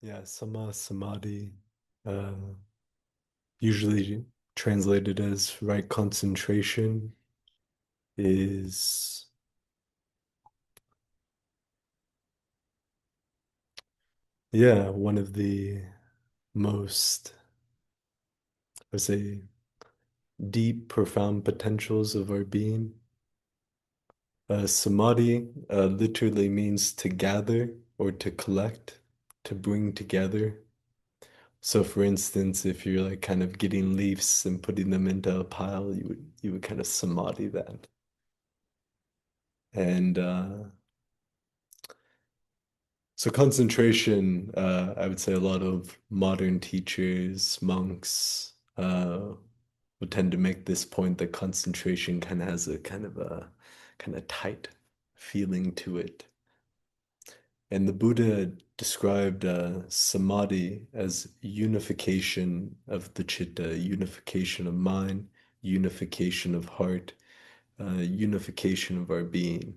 Yeah, Sammā Samādhi, uh, usually translated as right concentration, is one of the most, I would say, deep, profound potentials of our being. Samadhi literally means to gather or to collect, to bring together. So, for instance, if you're like kind of getting leaves and putting them into a pile, you would kind of samadhi that. And so concentration, I would say a lot of modern teachers, monks, would tend to make this point that concentration kind of has a kind of tight feeling to it. And the Buddha described samadhi as unification of the citta, unification of mind, unification of heart, unification of our being.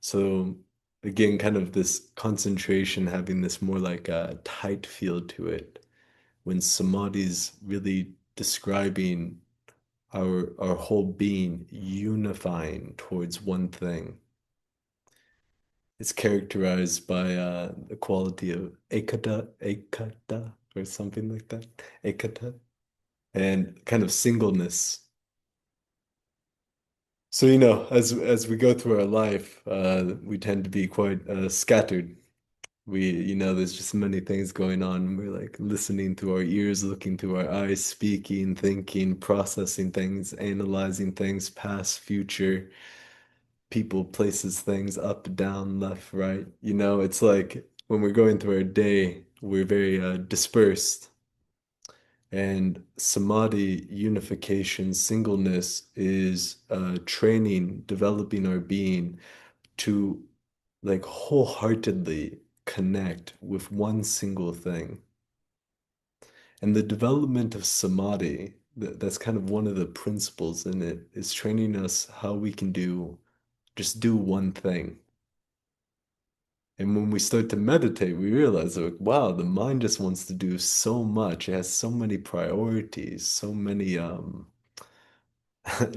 So again, kind of this concentration having this more like a tight feel to it. When samadhi's really describing our whole being unifying towards one thing. It's characterized by the quality of ekata, or something like that, ekata, and kind of singleness. So, as we go through our life, we tend to be quite scattered. There's just many things going on. We're like listening through our ears, looking through our eyes, speaking, thinking, processing things, analyzing things, past, future, people, places, things, up, down, left, right. It's like when we're going through our day, we're very dispersed. And samadhi, unification, singleness is training, developing our being to like wholeheartedly connect with one single thing. And the development of samadhi, that's kind of one of the principles in it, is training us how we can just do one thing. And when we start to meditate, we realize like, wow, the mind just wants to do so much. It has so many priorities, so many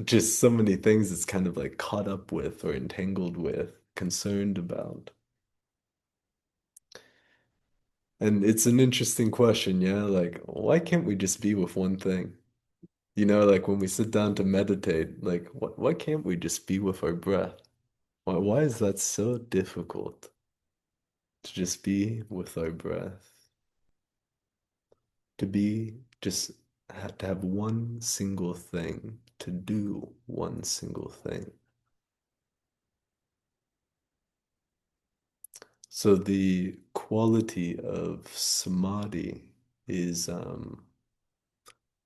just so many things it's kind of like caught up with or entangled with, concerned about. And it's an interesting question, yeah? Like, why can't we just be with one thing? Like when we sit down to meditate, like why can't we just be with our breath? Why is that so difficult to just be with our breath? To be just to have one single thing, to do one single thing. So the quality of samadhi is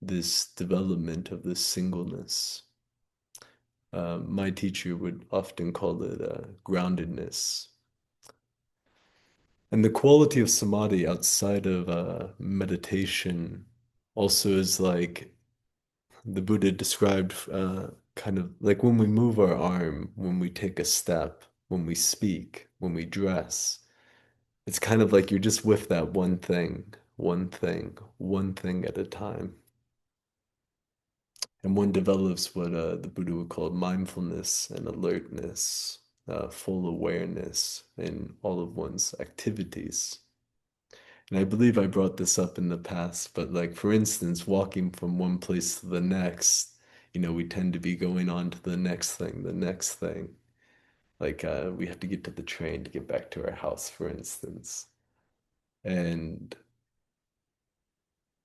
this development of this singleness. My teacher would often call it groundedness. And the quality of samadhi outside of meditation also is like the Buddha described kind of like when we move our arm, when we take a step, when we speak, when we dress. It's kind of like you're just with that one thing, one thing, one thing at a time. And one develops what the Buddha would call mindfulness and alertness, full awareness in all of one's activities. And I believe I brought this up in the past, but like for instance, walking from one place to the next, we tend to be going on to the next thing, the next thing. Like we have to get to the train to get back to our house, for instance. And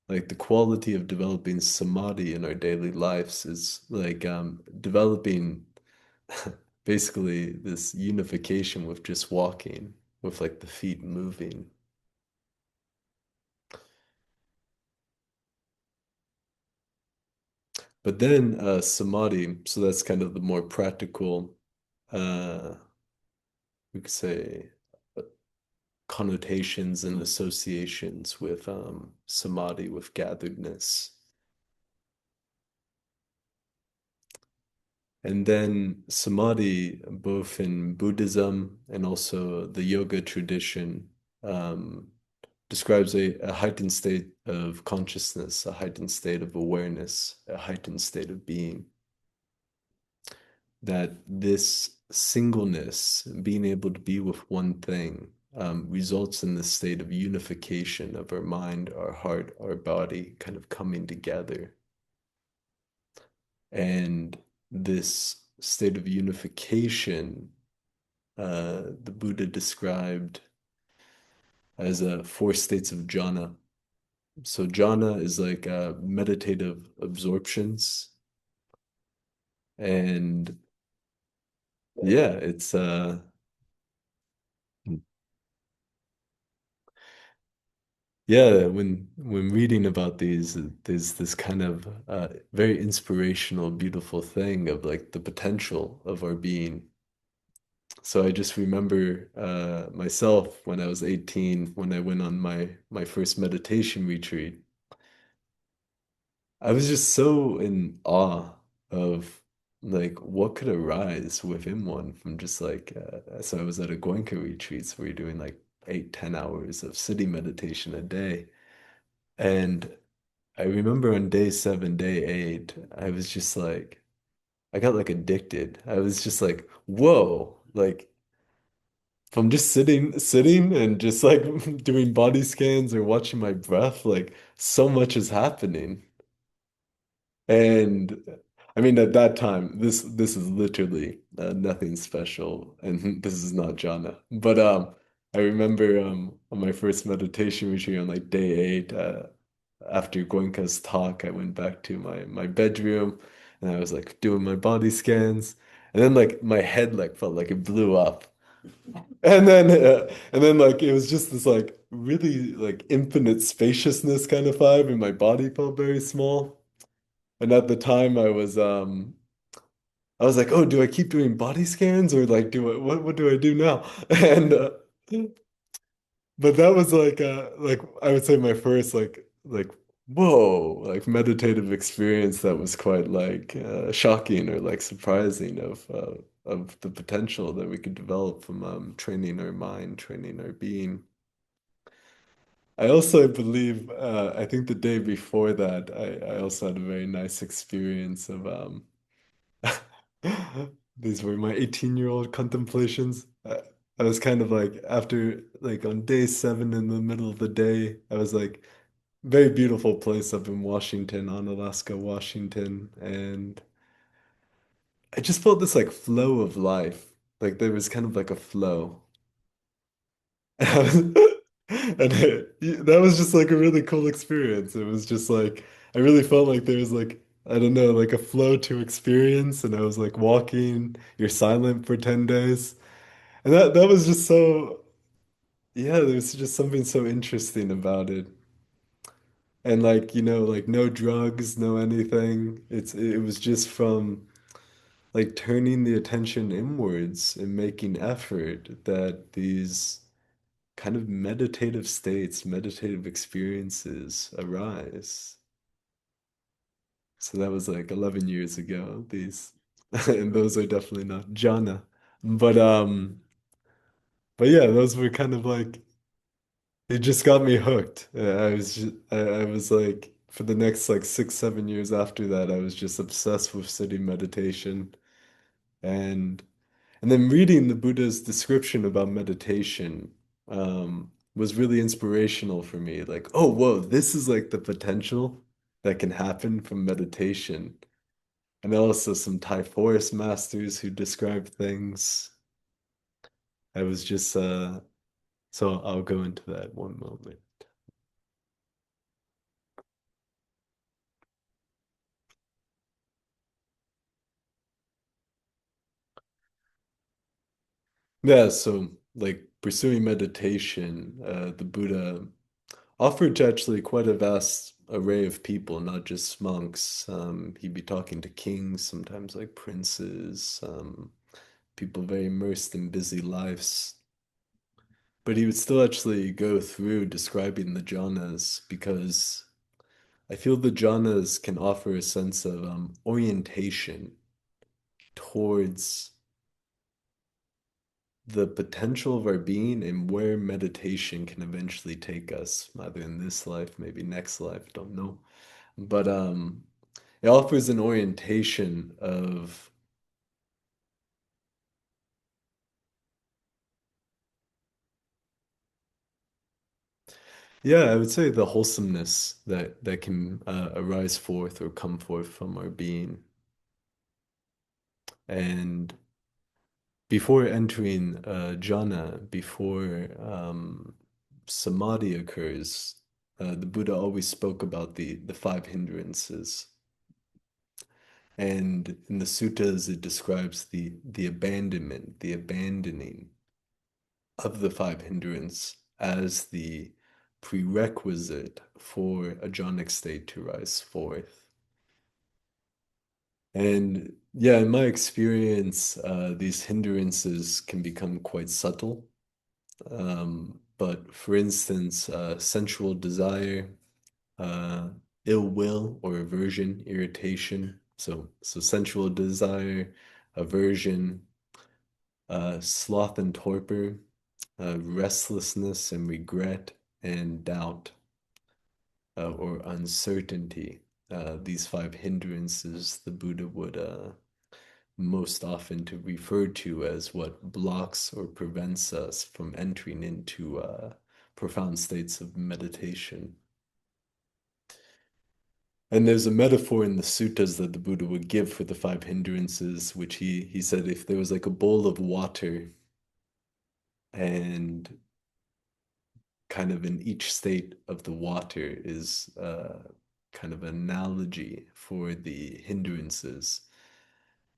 like the quality of developing samadhi in our daily lives is like developing basically this unification with just walking, with like the feet moving. But then samadhi, so that's kind of the more practical, uh, we could say, uh, connotations and associations with samadhi, with gatheredness. And then samadhi, both in Buddhism and also the yoga tradition, um, describes a heightened state of consciousness, a heightened state of awareness, a heightened state of being. That this singleness, being able to be with one thing, results in this state of unification of our mind, our heart, our body, kind of coming together. And this state of unification, the Buddha described as four states of jhana. So jhana is like meditative absorptions. And yeah, it's yeah, when reading about these, there's this kind of very inspirational, beautiful thing of like the potential of our being. So I just remember myself when I was 18, when I went on my first meditation retreat. I was just so in awe of like what could arise within one from just like so I was at a Goenka retreat, so we were doing like 8, 10 hours of sitting meditation a day. And I remember on day 7, day 8, I was just like I got like addicted. I was just like, whoa, like from just sitting and just like doing body scans or watching my breath, like so much is happening. And I mean, at that time, this is literally nothing special, and this is not jhana. But I remember on my first meditation retreat on like day 8, after Goenka's talk, I went back to my bedroom, and I was like doing my body scans, and then like my head like felt like it blew up, and then like it was just this like really like infinite spaciousness kind of vibe, and my body felt very small. And at the time I was like, oh, do I keep doing body scans or like do I what do I do now? And but that was like I would say my first like whoa, like meditative experience that was quite like shocking or like surprising of the potential that we could develop from training our mind, training our being. I also believe I think the day before that I also had a very nice experience of these were my 18-year-old contemplations. I was kind of like after like on day 7 in the middle of the day, I was like very beautiful place up in Washington, on Alaska, Washington, and I just felt this like flow of life. Like there was kind of like a flow. That was just like a really cool experience. It was just like I really felt like there was like I don't know, like a flow to experience, and I was like walking, you're silent for 10 days. And that was just so yeah, there's just something so interesting about it. And like, like no drugs, no anything. It was just from like turning the attention inwards and making effort that these kind of meditative states, meditative experiences arise. So that was like 11 years ago, these, and those are definitely not jhana. But but yeah, those were kind of like it just got me hooked. I was like for the next like 6, 7 years after that, I was just obsessed with sitting meditation and and then reading the Buddha's description about meditation was really inspirational for me. Like, oh, whoa, this is like the potential that can happen from meditation. And also some Thai forest masters who describe things. I was just so I'll go into that one moment. Yeah, so like pursuing meditation, the Buddha offered to actually quite a vast array of people, not just monks. He'd be talking to kings, sometimes like princes, people very immersed in busy lives. But he would still actually go through describing the jhanas because I feel the jhanas can offer a sense of orientation towards the potential of our being and where meditation can eventually take us, either in this life, maybe next life, don't know. But it offers an orientation of, yeah, I would say the wholesomeness that can arise forth or come forth from our being. And before entering jhana, before samadhi occurs, the Buddha always spoke about the five hindrances. And in the suttas, it describes the abandonment, the abandoning of the five hindrance as the prerequisite for a jhanic state to rise forth. And yeah, in my experience, these hindrances can become quite subtle. But for instance, sensual desire, uh, ill will or aversion, irritation. So sensual desire, aversion, sloth and torpor, restlessness and regret, and doubt or uncertainty. These five hindrances the Buddha would most often to refer to as what blocks or prevents us from entering into profound states of meditation. And there's a metaphor in the suttas that the Buddha would give for the five hindrances, which he said if there was like a bowl of water and kind of in each state of the water is kind of an analogy for the hindrances.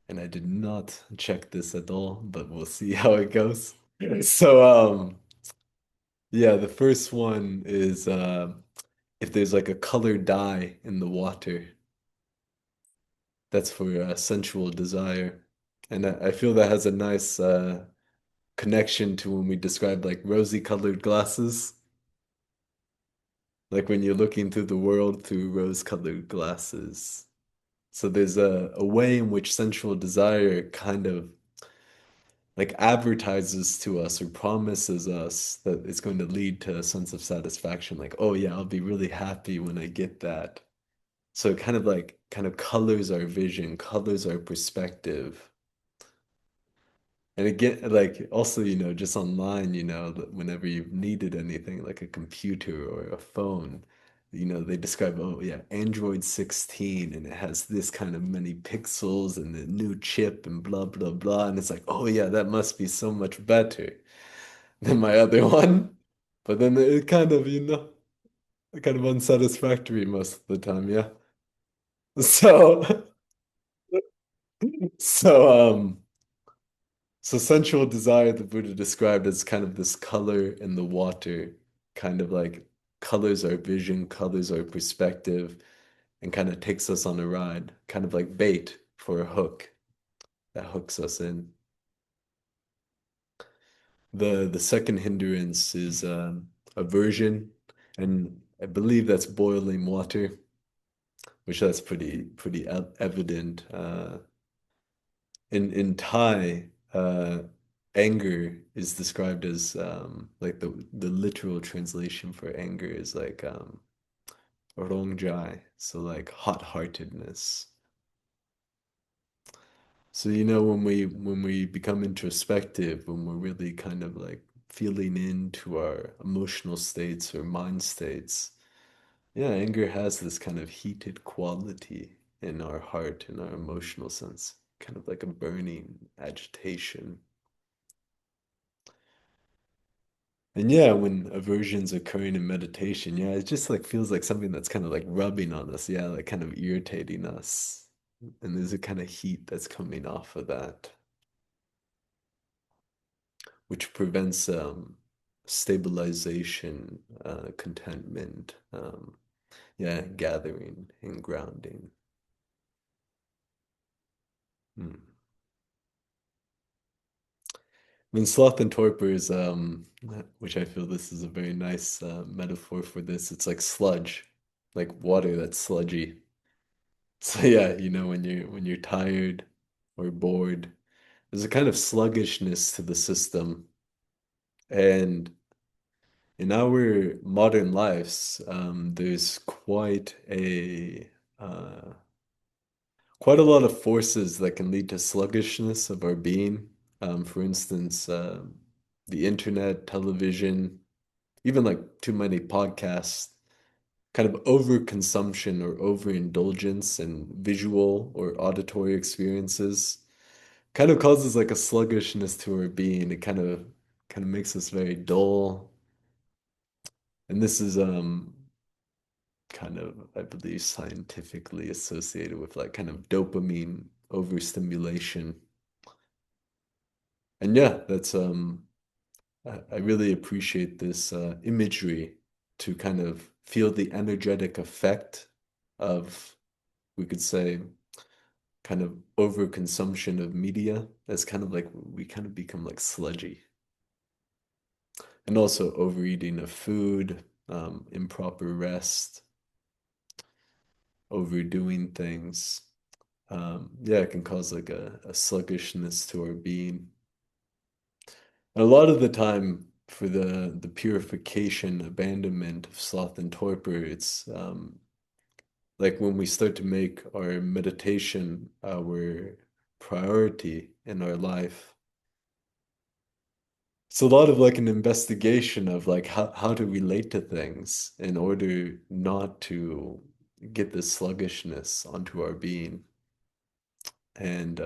And I did not check this at all, but we'll see how it goes. So, yeah, the first one is if there's like a colored dye in the water, that's for sensual desire. And I feel that has a nice connection to when we described like rosy colored glasses. Like when you're looking through the world through rose-colored glasses. So there's a way in which sensual desire kind of like advertises to us or promises us that it's going to lead to a sense of satisfaction. Like, oh yeah, I'll be really happy when I get that. So it kind of like kind of colors our vision, colors our perspective. And again, like also, just online, that whenever you've needed anything like a computer or a phone, they describe, oh yeah, Android 16 and it has this kind of many pixels and the new chip and blah, blah, blah. And it's like, oh yeah, that must be so much better than my other one. But then it kind of, kind of unsatisfactory most of the time, yeah. So, so, so sensual desire, the Buddha described as kind of this color in the water, kind of like colors our vision, colors our perspective, and kind of takes us on a ride, kind of like bait for a hook that hooks us in. The second hindrance is aversion, and I believe that's boiling water, which that's pretty evident. In Thai, anger is described as like the literal translation for anger is like rongjai, so like hot-heartedness. So when we become introspective, when we're really kind of like feeling into our emotional states or mind states, yeah, anger has this kind of heated quality in our heart, in our emotional sense, kind of like a burning agitation. And yeah, when aversion's occurring in meditation, yeah, it just like feels like something that's kind of like rubbing on us, yeah, like kind of irritating us. And there's a kind of heat that's coming off of that, which prevents stabilization, contentment, yeah, gathering and grounding. Hmm. I mean, sloth and torpor is, which I feel this is a very nice metaphor for this. It's like sludge, like water that's sludgy. So yeah, when you're tired or bored, there's a kind of sluggishness to the system. And in our modern lives, there's quite a lot of forces that can lead to sluggishness of our being. For instance, the internet, television, even like too many podcasts, kind of overconsumption or overindulgence in visual or auditory experiences kind of causes like a sluggishness to our being. It kind of makes us very dull. And this is kind of, I believe, scientifically associated with like kind of dopamine overstimulation. And yeah, that's I really appreciate this imagery to kind of feel the energetic effect of, we could say, kind of overconsumption of media. That's kind of like we kind of become like sludgy. And also overeating of food, improper rest, overdoing things. Yeah, it can cause like a sluggishness to our being. And a lot of the time, for the purification, abandonment of sloth and torpor, it's like when we start to make our meditation our priority in our life. It's a lot of like an investigation of like how to relate to things in order not to get this sluggishness onto our being. And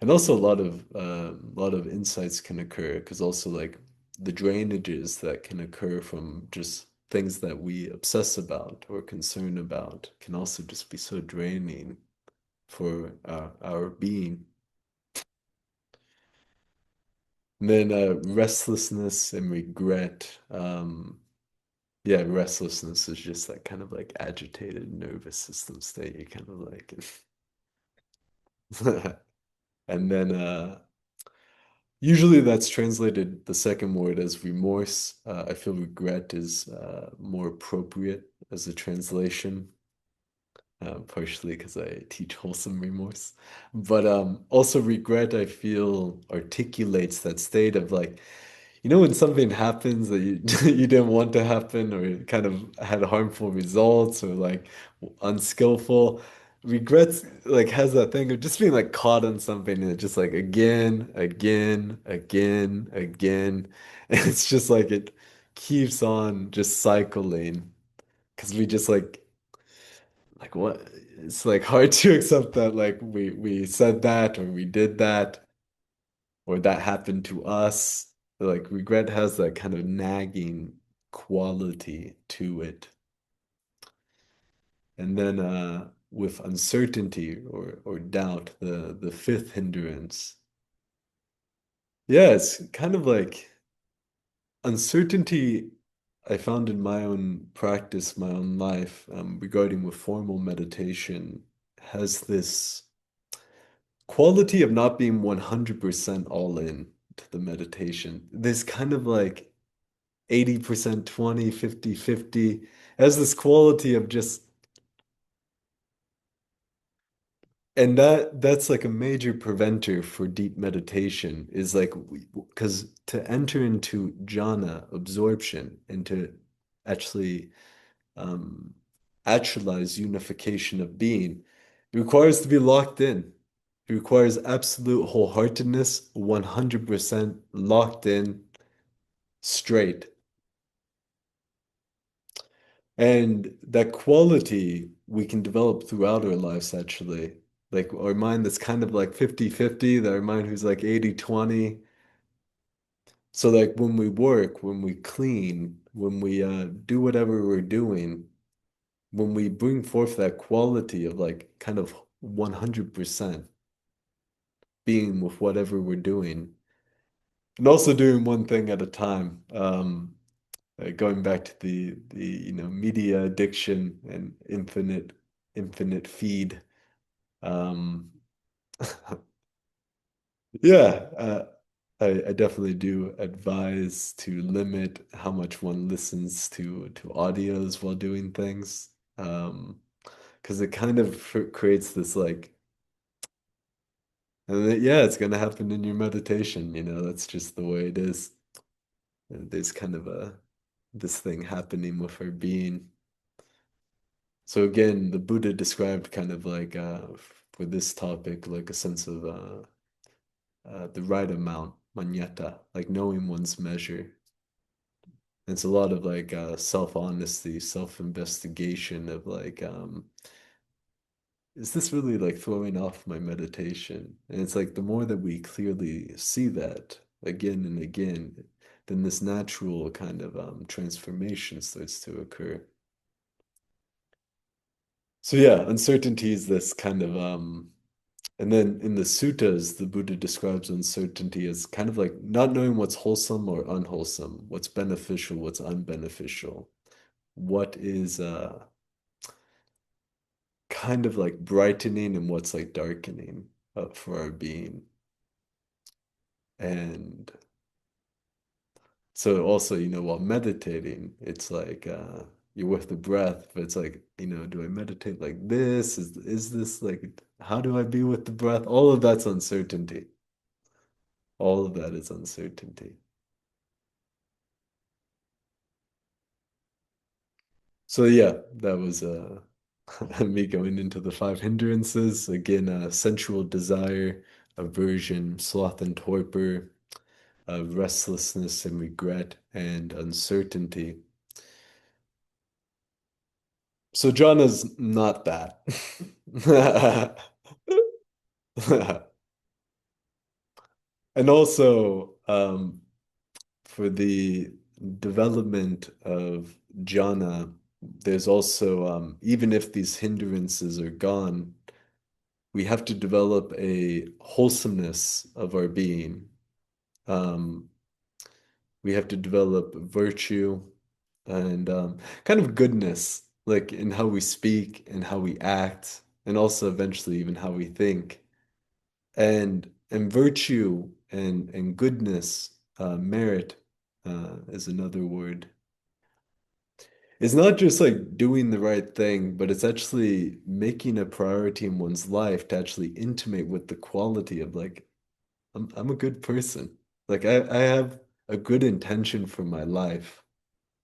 and also a lot of insights can occur because also like the drainages that can occur from just things that we obsess about or concern about can also just be so draining for our being. And then restlessness and regret. Yeah, restlessness is just that kind of like agitated nervous system state. You kind of like, and then usually that's translated the second word as remorse. I feel regret is more appropriate as a translation, partially because I teach wholesome remorse. But also regret, I feel articulates that state of like, you know, when something happens that you you didn't want to happen or it kind of had harmful results or like unskillful, regrets like has that thing of just being like caught on something and it's just like again, again, again, again. And it's just like it keeps on just cycling because we just like what it's like hard to accept that like we said that or we did that or that happened to us. Like regret has that kind of nagging quality to it. And then with uncertainty or doubt, the fifth hindrance. Yeah, it's kind of like uncertainty I found in my own practice, my own life, regarding with formal meditation, has this quality of not being 100% all in to the meditation. This kind of like 80%, 20, 50, 50 has this quality of just, and that's like a major preventer for deep meditation is like because to enter into jhana absorption and to actually um, actualize unification of being, it requires to be locked in. It requires absolute wholeheartedness, 100% locked in, straight. And that quality we can develop throughout our lives, actually. Like our mind that's kind of like 50-50, that our mind who's like 80-20. So like when we work, when we clean, when we do whatever we're doing, when we bring forth that quality of like kind of 100% being with whatever we're doing, and also doing one thing at a time. Going back to the media addiction and infinite feed. Um, yeah, I definitely do advise to limit how much one listens to audios while doing things. Because it kind of creates this like And yeah, it's going to happen in your meditation. That's just the way it is. There's kind of this thing happening with our being. So again, the Buddha described kind of like for this topic, like a sense of the right amount, manyata, like knowing one's measure. And it's a lot of like self-honesty, self-investigation of like, is this really like throwing off my meditation? And it's like the more that we clearly see that again and again, then this natural kind of transformation starts to occur. So yeah, uncertainty is this kind of and then in the suttas, the Buddha describes uncertainty as kind of like not knowing what's wholesome or unwholesome, what's beneficial, what's unbeneficial, what is kind of like brightening and what's like darkening for our being. And so also, while meditating, it's like you're with the breath, but it's like, do I meditate like this? Is this like how do I be with the breath? All of that's uncertainty. All of that is uncertainty. So yeah, that was me going into the five hindrances. Again, sensual desire, aversion, sloth and torpor, restlessness and regret, and uncertainty. So Jhana's not that. And also, for the development of jhana, there's also, even if these hindrances are gone, we have to develop a wholesomeness of our being. Um, we have to develop virtue and kind of goodness, like in how we speak and how we act, and also eventually even how we think. And virtue and goodness, merit is another word. It's not just like doing the right thing, but it's actually making a priority in one's life to actually intimate with the quality of like, I'm a good person. Like I have a good intention for my life.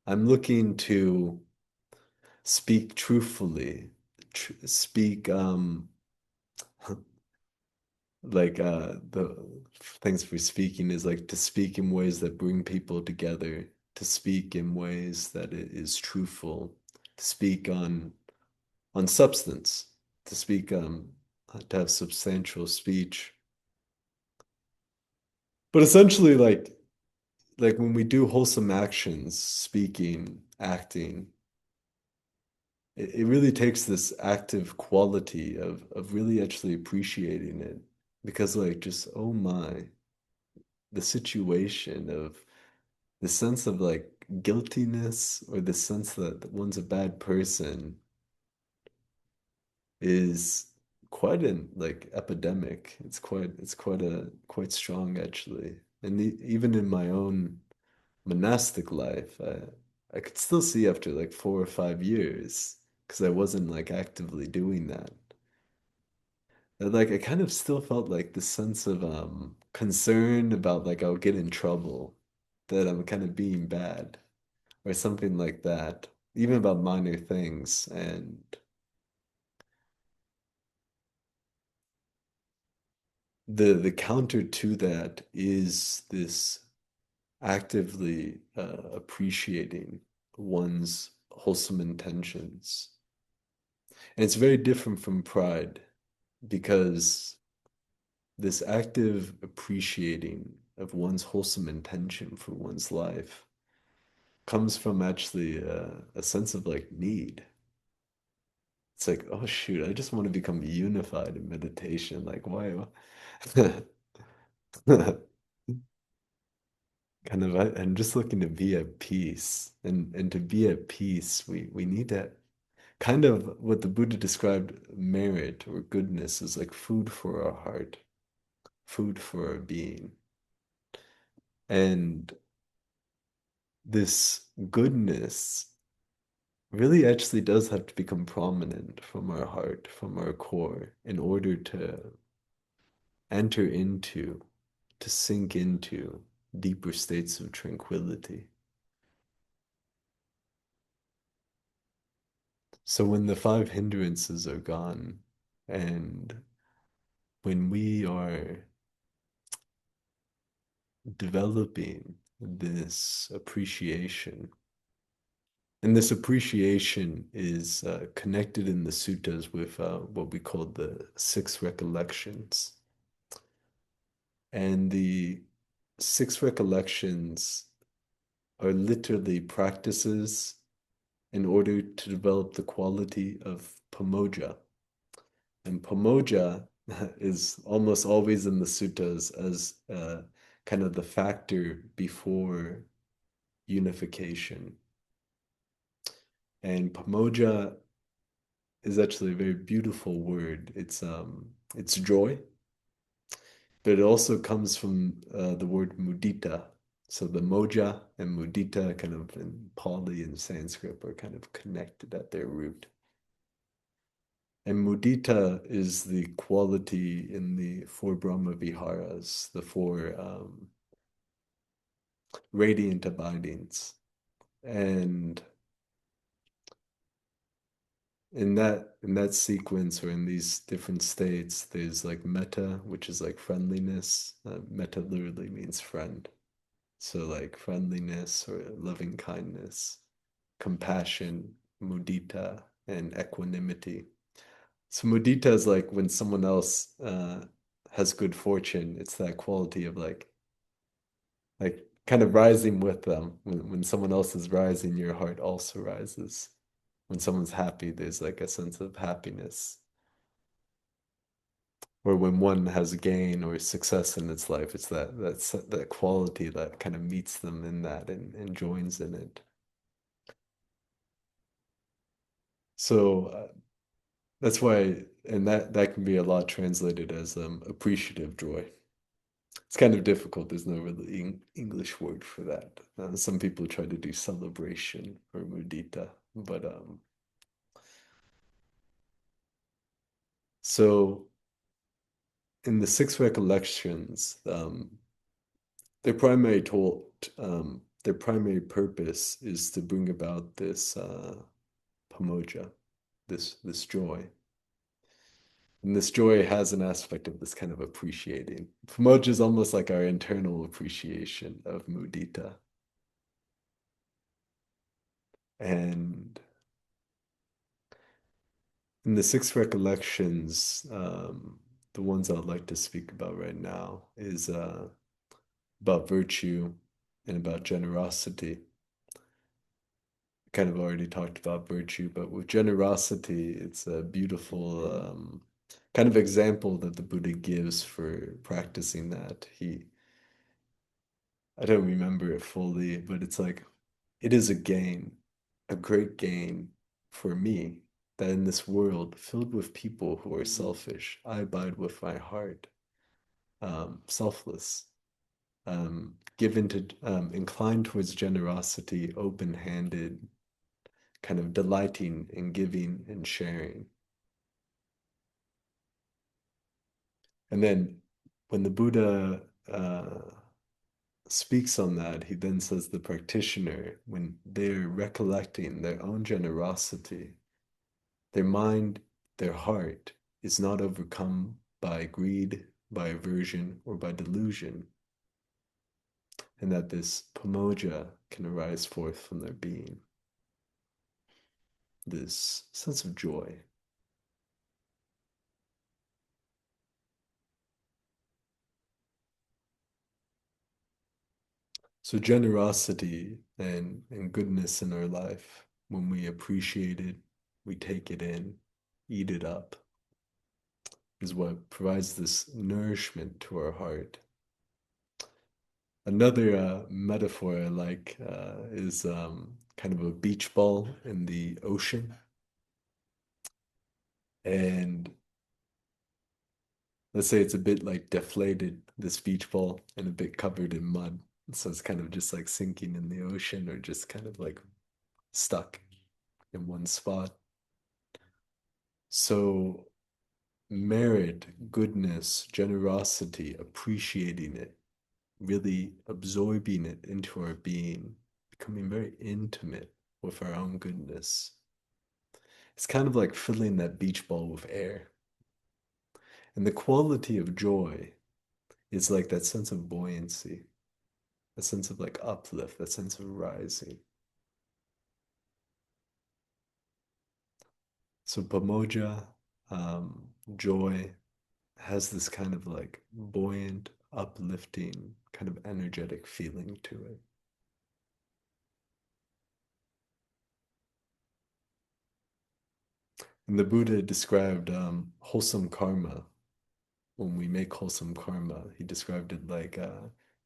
I'm looking to speak truthfully, speak like the things for speaking is like to speak in ways that bring people together, to speak in ways that it is truthful, to speak on substance, to speak to have substantial speech. But essentially like when we do wholesome actions, speaking, acting, it really takes this active quality of really actually appreciating it. Because like just oh my, the situation of the sense of like guiltiness or the sense that one's a bad person is quite an like epidemic. It's quite strong actually. And even in my own monastic life, I could still see after like 4 or 5 years, because I wasn't like actively doing that. That, like I kind of still felt like this sense of concern about like I'll get in trouble, that I'm kind of being bad or something like that, even about minor things. And the counter to that is this actively appreciating one's wholesome intentions. And it's very different from pride, because this active appreciating of one's wholesome intention for one's life comes from actually a sense of like need. It's like, oh shoot, I just want to become unified in meditation. Like, why? Kind of, I'm just looking to be at peace. And to be at peace, we need to kind of what the Buddha described merit or goodness is like food for our heart, food for our being. And this goodness really actually does have to become prominent from our heart, from our core, in order enter into, to sink into deeper states of tranquility. So when the five hindrances are gone, and when we are developing this appreciation, and this appreciation is connected in the suttas with what we call the six recollections. And the six recollections are literally practices in order to develop the quality of pamoja. And pamoja is almost always in the suttas as kind of the factor before unification. And pamoja is actually a very beautiful word. It's joy, but it also comes from the word mudita. So the moja and mudita, kind of in Pali and Sanskrit, are kind of connected at their root. And mudita is the quality in the four Brahma Viharas, the four radiant abidings. And in that sequence, or in these different states, there's like metta, which is like friendliness. Metta literally means friend. So like friendliness or loving kindness, compassion, mudita, and equanimity. So mudita is like when someone else has good fortune. It's that quality of like kind of rising with them. When someone else is rising, your heart also rises. When someone's happy, there's like a sense of happiness. Or when one has gain or success in its life, it's that quality that kind of meets them in that and joins in it. So that's why, and that can be a lot translated as appreciative joy. It's kind of difficult. There's no really English word for that. Some people try to do celebration or mudita, but so in the six recollections, their primary told their primary purpose is to bring about this pamoja, this joy. And this joy has an aspect of this kind of appreciating. Pamoja is almost like our internal appreciation of mudita. And in the six recollections, the ones I'd like to speak about right now is about virtue and about generosity. Kind of already talked about virtue, but with generosity, it's a beautiful kind of example that the Buddha gives for practicing that. I don't remember it fully, but it's like, it is a gain, a great gain for me, that in this world filled with people who are selfish, I abide with my heart, selfless, given to, inclined towards generosity, open-handed, kind of delighting in giving and sharing. And then when the Buddha speaks on that, he then says the practitioner, when they're recollecting their own generosity, their mind, their heart is not overcome by greed, by aversion, or by delusion, and that this pamoja can arise forth from their being, this sense of joy. So generosity and goodness in our life, when we appreciate it, we take it in, eat it up, is what provides this nourishment to our heart. Another metaphor I like is kind of a beach ball in the ocean. And let's say it's a bit like deflated, this beach ball, and a bit covered in mud. So it's kind of just like sinking in the ocean or just kind of like stuck in one spot. So merit, goodness, generosity, appreciating it, really absorbing it into our being, becoming very intimate with our own goodness. It's kind of like filling that beach ball with air. And the quality of joy is like that sense of buoyancy, a sense of like uplift, that sense of rising. So Pamoja, joy, has this kind of like buoyant, uplifting, kind of energetic feeling to it. And the Buddha described wholesome karma. When we make wholesome karma, he described it like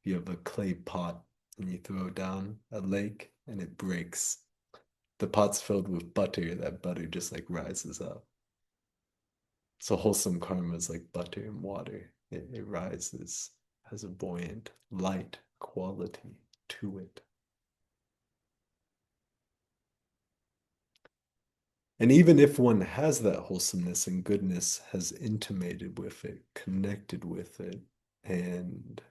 you have a clay pot and you throw it down a lake and it breaks. The pot's filled with butter, that butter just like rises up. So wholesome karma is like butter and water. It rises, has a buoyant, light quality to it. And even if one has that wholesomeness and goodness, has intimated with it, connected with it, and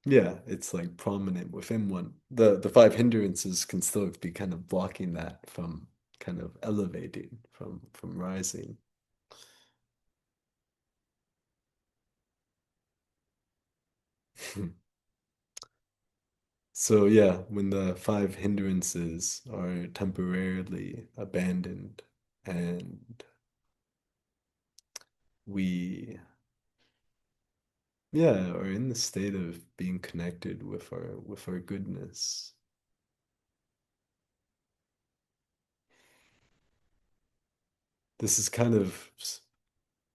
yeah, it's like prominent within one, the five hindrances can still be kind of blocking that from kind of elevating, from rising. So yeah, when the five hindrances are temporarily abandoned and we yeah are in the state of being connected with our goodness, this is kind of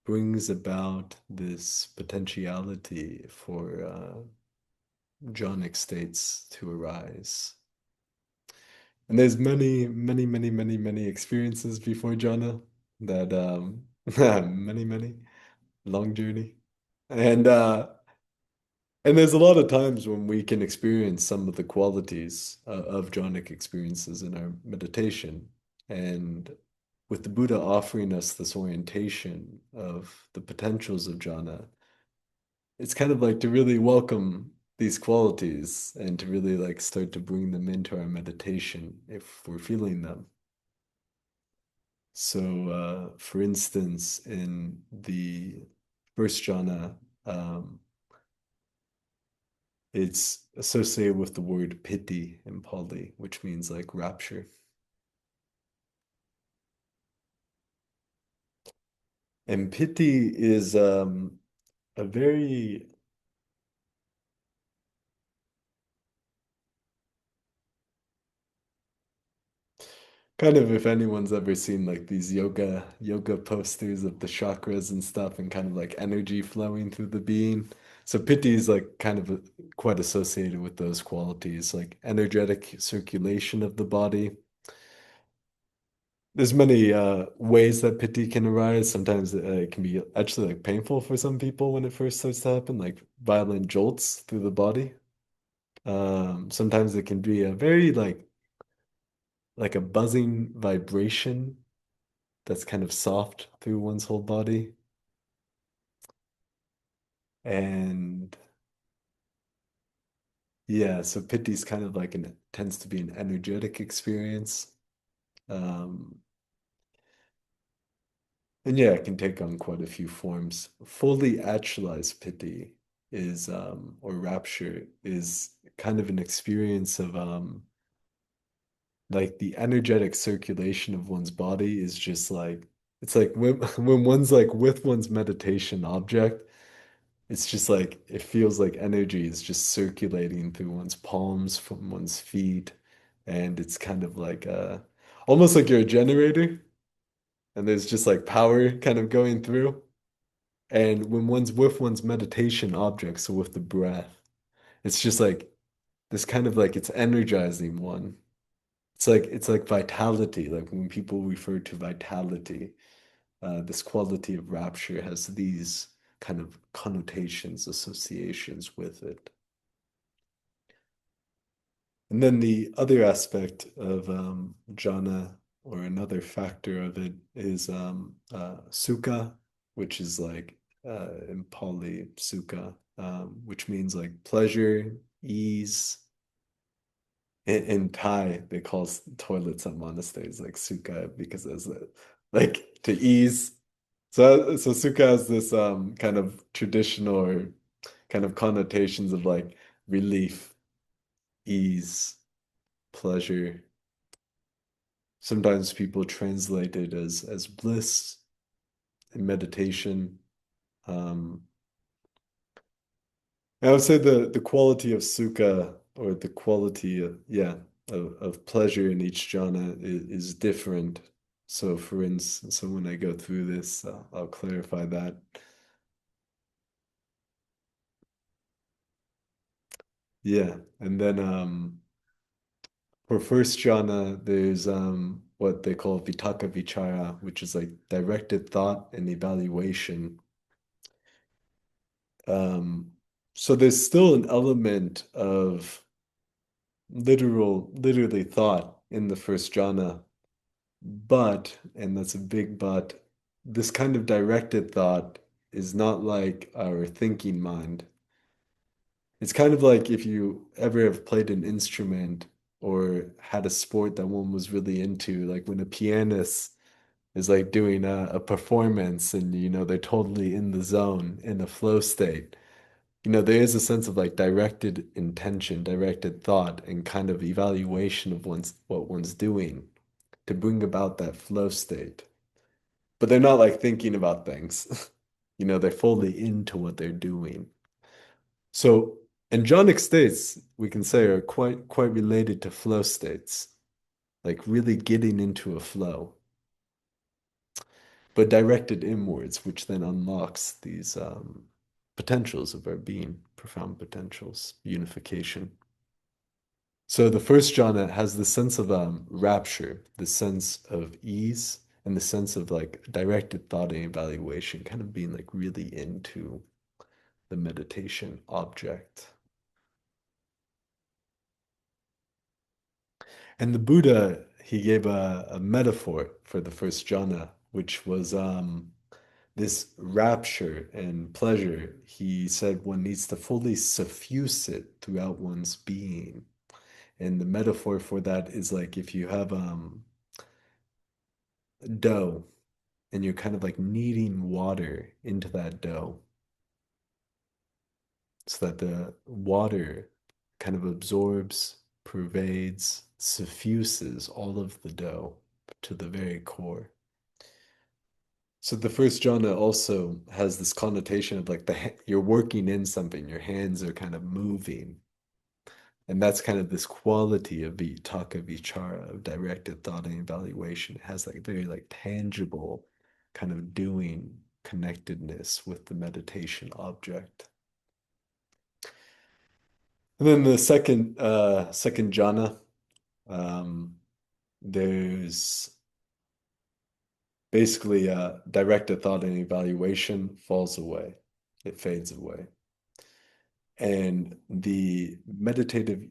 brings about this potentiality for jhanic states to arise. And there's many experiences before jhana that many long journey. And and there's a lot of times when we can experience some of the qualities of jhanic experiences in our meditation. And with the Buddha offering us this orientation of the potentials of jhana, it's kind of like to really welcome these qualities and to really like start to bring them into our meditation if we're feeling them. So, for instance, in the first jhana, um, it's associated with the word piti in Pali, which means like rapture. And piti is a very kind of, if anyone's ever seen like these yoga posters of the chakras and stuff and kind of like energy flowing through the being. So piti is like kind of quite associated with those qualities, like energetic circulation of the body. There's many ways that piti can arise. Sometimes it can be actually like painful for some people when it first starts to happen, like violent jolts through the body. Sometimes it can be a very like a buzzing vibration that's kind of soft through one's whole body. And yeah, so piti is kind of like an tends to be an energetic experience. Um, and yeah, it can take on quite a few forms. Fully actualized piti is or rapture is kind of an experience of like the energetic circulation of one's body is just like it's like when when one's like with one's meditation object. It's just like it feels like energy is just circulating through one's palms, from one's feet, and it's kind of like almost like you're a generator, and there's just like power kind of going through. And when one's with one's meditation object, so with the breath, it's just like this kind of like it's energizing one. It's like vitality, like when people refer to vitality, this quality of rapture has these kind of connotations, associations with it. And then the other aspect of jhana or another factor of it is sukha, which is like in Pali sukha, which means like pleasure, ease. In Thai, they call toilets at monasteries like sukha because there's a like to ease. So sukha has this kind of traditional or kind of connotations of like relief, ease, pleasure. Sometimes people translate it as bliss and meditation. Um, I would say the quality of sukha or the quality of yeah of pleasure in each jhana is different. So for instance, so when I go through this, I'll clarify that. Yeah, and then for first jhana, there's what they call vitaka vichara, which is like directed thought and evaluation. Um, so there's still an element of literally thought in the first jhana, but, and that's a big but, this kind of directed thought is not like our thinking mind. It's kind of like if you ever have played an instrument or had a sport that one was really into, like when a pianist is like doing a performance and they're totally in the zone in a flow state. There is a sense of like directed intention, directed thought, and kind of evaluation of what one's doing to bring about that flow state. But they're not like thinking about things. They're fully into what they're doing. So angelic states, we can say, are quite related to flow states, like really getting into a flow, but directed inwards, which then unlocks these potentials of our being, profound potentials, unification. So the first jhana has the sense of rapture, the sense of ease, and the sense of like directed thought and evaluation, kind of being like really into the meditation object. And the Buddha, he gave a metaphor for the first jhana, which was this rapture and pleasure. He said one needs to fully suffuse it throughout one's being. And the metaphor for that is like if you have dough and you're kind of like kneading water into that dough so that the water kind of absorbs, pervades, suffuses all of the dough to the very core. So the first jhana also has this connotation of like you're working in something, your hands are kind of moving. And that's kind of this quality of vitaka vichara, of directed thought and evaluation. It has like very like tangible kind of doing connectedness with the meditation object. And then the second jhana, um, there's basically directed thought and evaluation falls away. It fades away. And the meditative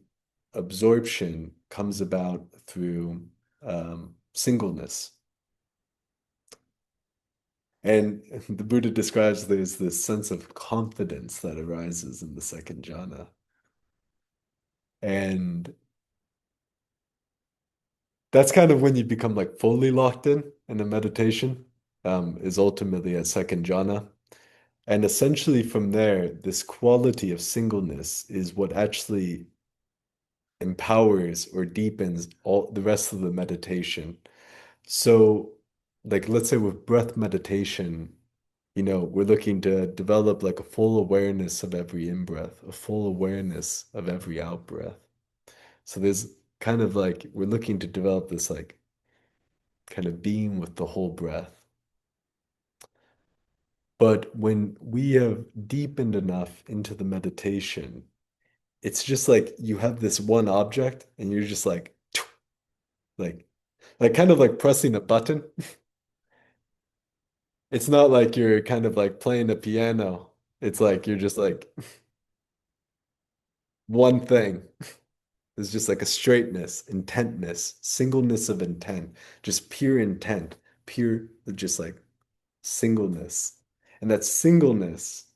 absorption comes about through singleness. And the Buddha describes there's this sense of confidence that arises in the second jhana. And that's kind of when you become like fully locked in a meditation, is ultimately a second jhana. And essentially from there, this quality of singleness is what actually empowers or deepens all the rest of the meditation. So, like, let's say with breath meditation, we're looking to develop like a full awareness of every in-breath, a full awareness of every out-breath. So there's kind of like we're looking to develop this like kind of being with the whole breath. But when we have deepened enough into the meditation, it's just like you have this one object and you're just like like kind of like pressing a button. It's not like you're kind of like playing a piano. It's like you're just like one thing. There's just like a straightness, intentness, singleness of intent, just pure intent, pure, just like singleness. And that singleness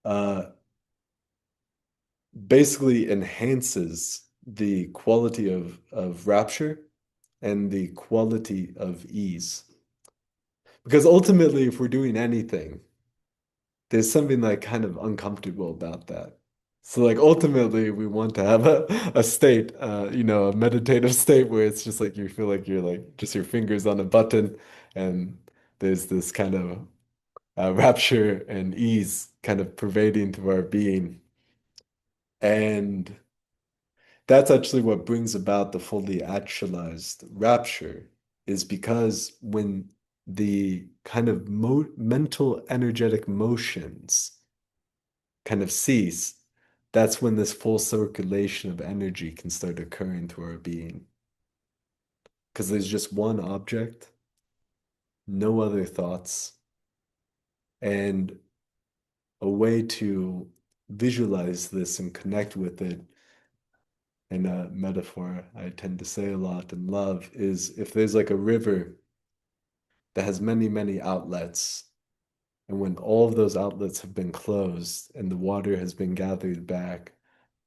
uh, basically enhances the quality of rapture and the quality of ease. Because ultimately, if we're doing anything, there's something like kind of uncomfortable about that. So like ultimately we want to have a state, a meditative state where it's just like you feel like you're like just your fingers on a button and there's this kind of rapture and ease kind of pervading through our being. And that's actually what brings about the fully actualized rapture, is because when the kind of mo mental energetic motions kind of cease, that's when this full circulation of energy can start occurring through our being. Because there's just one object, no other thoughts, and a way to visualize this and connect with it in a metaphor I tend to say a lot in love is if there's like a river that has many, many outlets, and when all of those outlets have been closed and the water has been gathered back,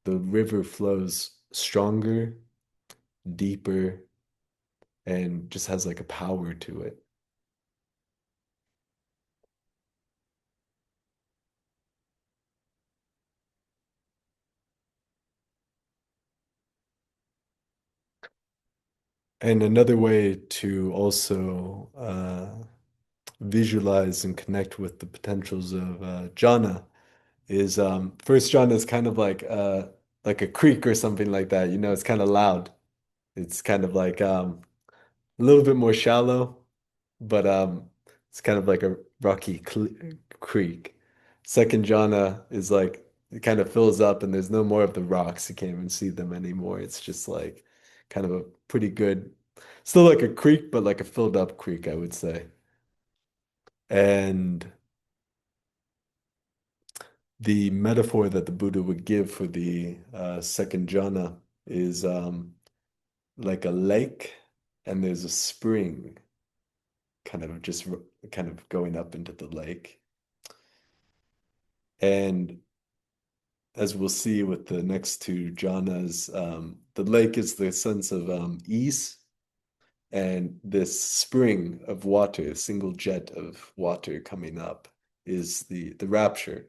the river flows stronger, deeper, and just has like a power to it. And another way to also visualize and connect with the potentials of jhana is first jhana is kind of like a creek or something like that. You know, it's kind of loud. It's kind of like a little bit more shallow, but it's kind of like a rocky creek. Second jhana is like it kind of fills up and there's no more of the rocks. You can't even see them anymore. It's just like kind of a pretty good, still like a creek, but like a filled up creek, I would say. And the metaphor that the Buddha would give for the second jhana is like a lake and there's a spring kind of just kind of going up into the lake. And as we'll see with the next two jhanas, the lake is the sense of ease, and this spring of water, a single jet of water coming up, is the rapture.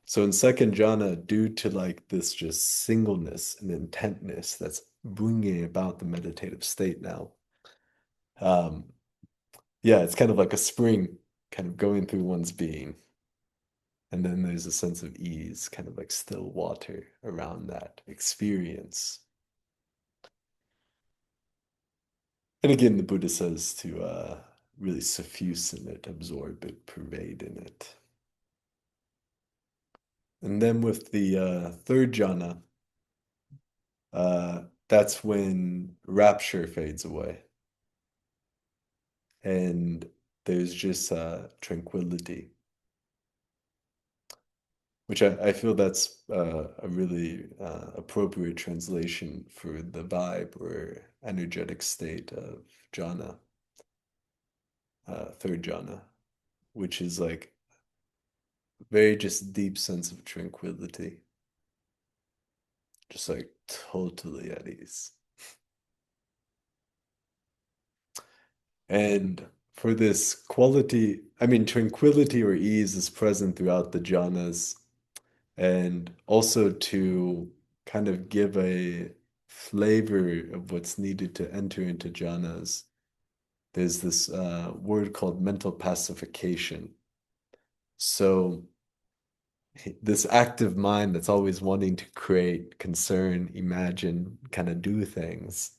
So in second jhana, due to like this just singleness and intentness that's bringing about the meditative state now, um, yeah, it's kind of like a spring kind of going through one's being. And then there's a sense of ease, kind of like still water around that experience. And again, the Buddha says to really suffuse in it, absorb it, pervade in it. And then with the third jhana, that's when rapture fades away. And there's just tranquility, which I feel that's a really appropriate translation for the vibe or energetic state of jhana, third jhana, which is like very just deep sense of tranquility, just like totally at ease. And for this quality, I mean, tranquility or ease is present throughout the jhanas, and also to kind of give a flavor of what's needed to enter into jhanas, there's this word called mental pacification. So this active mind that's always wanting to create, concern, imagine, kind of do things,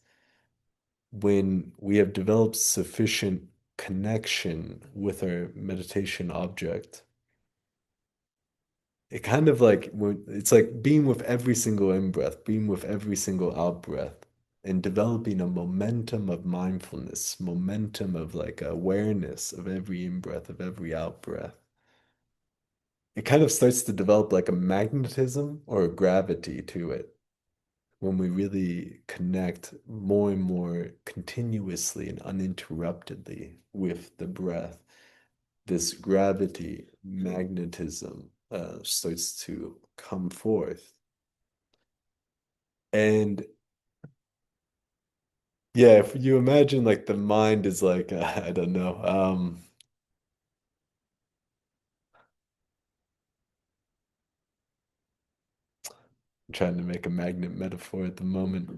when we have developed sufficient connection with our meditation object, it kind of like it's like being with every single in-breath, being with every single out-breath, and developing a momentum of mindfulness, momentum of like awareness of every in-breath, of every out-breath. It kind of starts to develop like a magnetism or a gravity to it. when we really connect more and more continuously and uninterruptedly with the breath, this gravity, magnetism starts to come forth. And yeah, if you imagine like the mind is like, I don't know, I'm trying to make a magnet metaphor at the moment.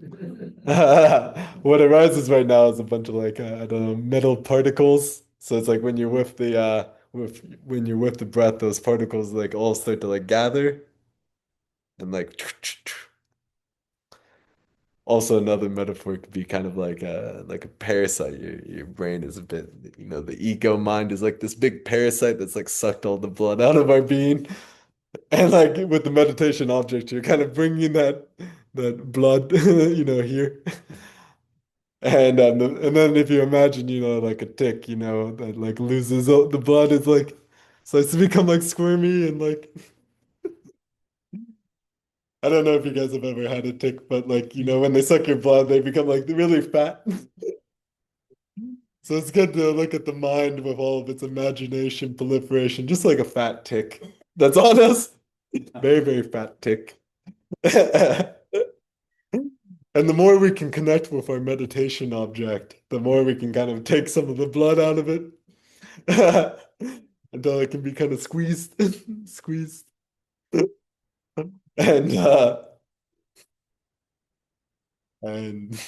What arises right now is a bunch of like, I don't know, metal particles. So it's like when you're with the when you're with the breath, those particles like all start to like gather and like also another metaphor could be kind of like a parasite. Your brain is a bit, the ego mind is like this big parasite that's like sucked all the blood out of our being. And like with the meditation object, you're kind of bringing that blood, here. And then if you imagine, like a tick, that like loses all the blood, it's like starts to become like squirmy and like I don't know if you guys have ever had a tick, but like, when they suck your blood, they become like really fat. So it's good to look at the mind with all of its imagination, proliferation, just like a fat tick that's on us. Very, very fat tick. And the more we can connect with our meditation object, the more we can kind of take some of the blood out of it until it can be kind of squeezed, squeezed. And and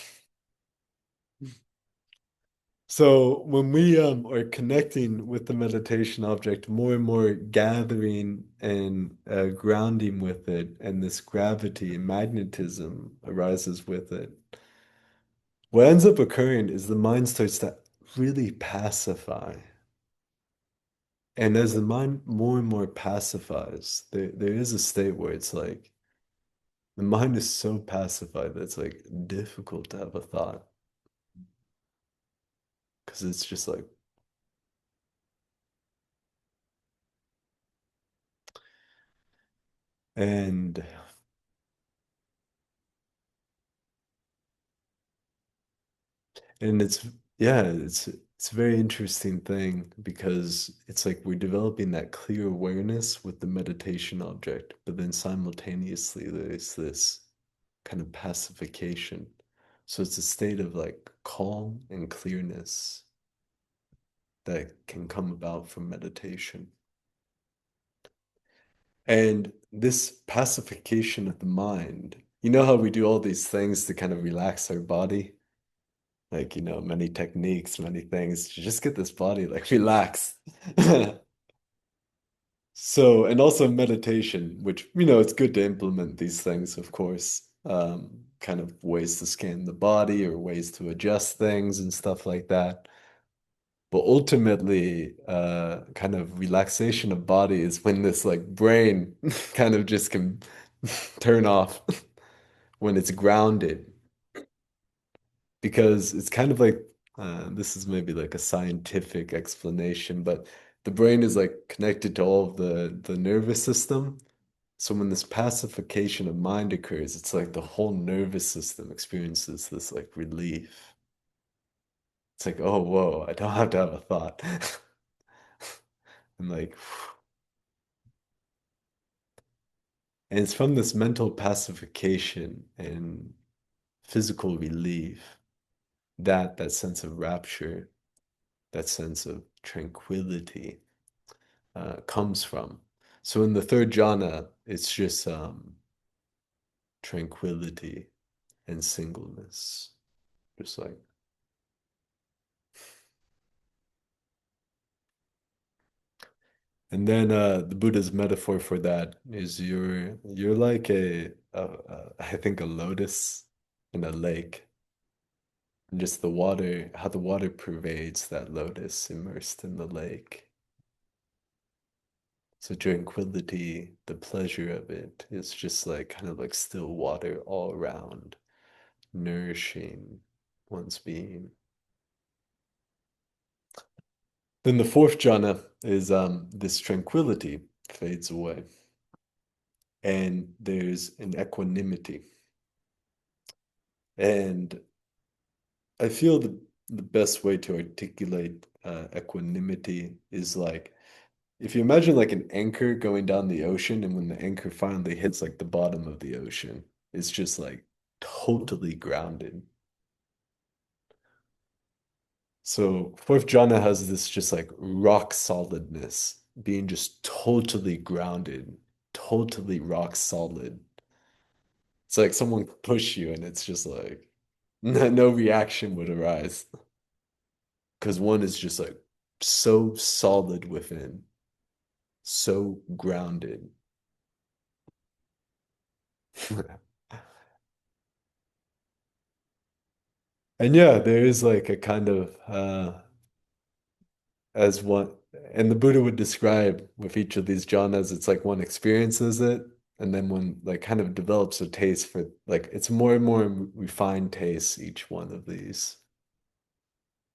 so when we are connecting with the meditation object, more and more gathering and grounding with it, and this gravity and magnetism arises with it. What ends up occurring is the mind starts to really pacify. And as the mind more and more pacifies, there is a state where it's like the mind is so pacified that it's like difficult to have a thought because it's just like, and it's yeah, it's a very interesting thing because it's like we're developing that clear awareness with the meditation object, but then simultaneously there's this kind of pacification. So it's a state of like calm and clearness that can come about from meditation. And this pacification of the mind, you know how we do all these things to kind of relax our body? Like, many techniques, many things to just get this body like relaxed. So, and also meditation, which, it's good to implement these things, of course. Kind of ways to scan the body or ways to adjust things and stuff like that. But ultimately, kind of relaxation of body is when this like brain kind of just can turn off when it's grounded. Because it's kind of like this is maybe like a scientific explanation, but the brain is like connected to all of the nervous system. So when this pacification of mind occurs, it's like the whole nervous system experiences this like relief. It's like, oh, whoa, I don't have to have a thought. And like, and it's from this mental pacification and physical relief that that sense of rapture, that sense of tranquility comes from. So in the third jhana, it's just tranquility and singleness, just like. And then the Buddha's metaphor for that is you're like I think a lotus in a lake. And just the water, how the water pervades that lotus immersed in the lake. So tranquility, the pleasure of it is just like kind of like still water all around, nourishing one's being. Then the fourth jhana is this tranquility fades away. And there's an equanimity. And I feel the best way to articulate equanimity is like if you imagine like an anchor going down the ocean, and when the anchor finally hits like the bottom of the ocean, it's just like totally grounded. So fourth jhana has this just like rock solidness, being just totally grounded, totally rock solid. It's like someone could push you and it's just like no reaction would arise because one is just like so solid within, so grounded. And yeah, there is like a kind of as one and the Buddha would describe with each of these jhanas, it's like one experiences it, and then one like kind of develops a taste for like it's more and more refined tastes, each one of these.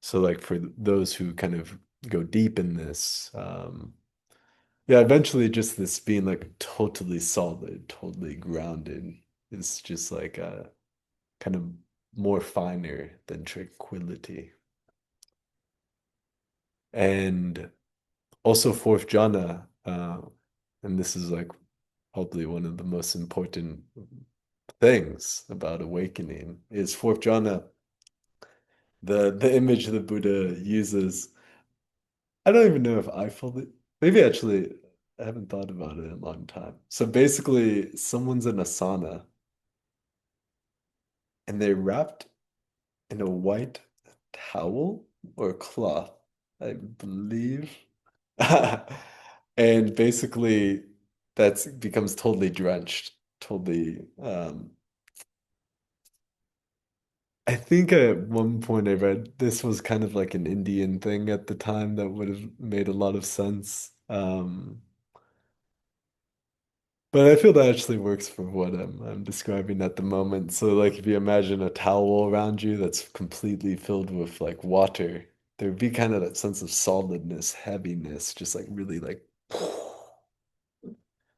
So like for those who kind of go deep in this, yeah, eventually just this being like totally solid, totally grounded is just like a kind of more finer than tranquility. And also fourth jhana, and this is like probably one of the most important things about awakening, is fourth jhana, the image the Buddha uses. I don't even know if I fully, maybe actually, I haven't thought about it in a long time. So basically, someone's in a sauna and they're wrapped in a white towel or cloth, I believe. And basically, that's becomes totally drenched, totally. I think at one point I read this was kind of like an Indian thing at the time that would have made a lot of sense. But I feel that actually works for what I'm describing at the moment. So like if you imagine a towel around you that's completely filled with like water, there'd be kind of that sense of solidness, heaviness, just like really like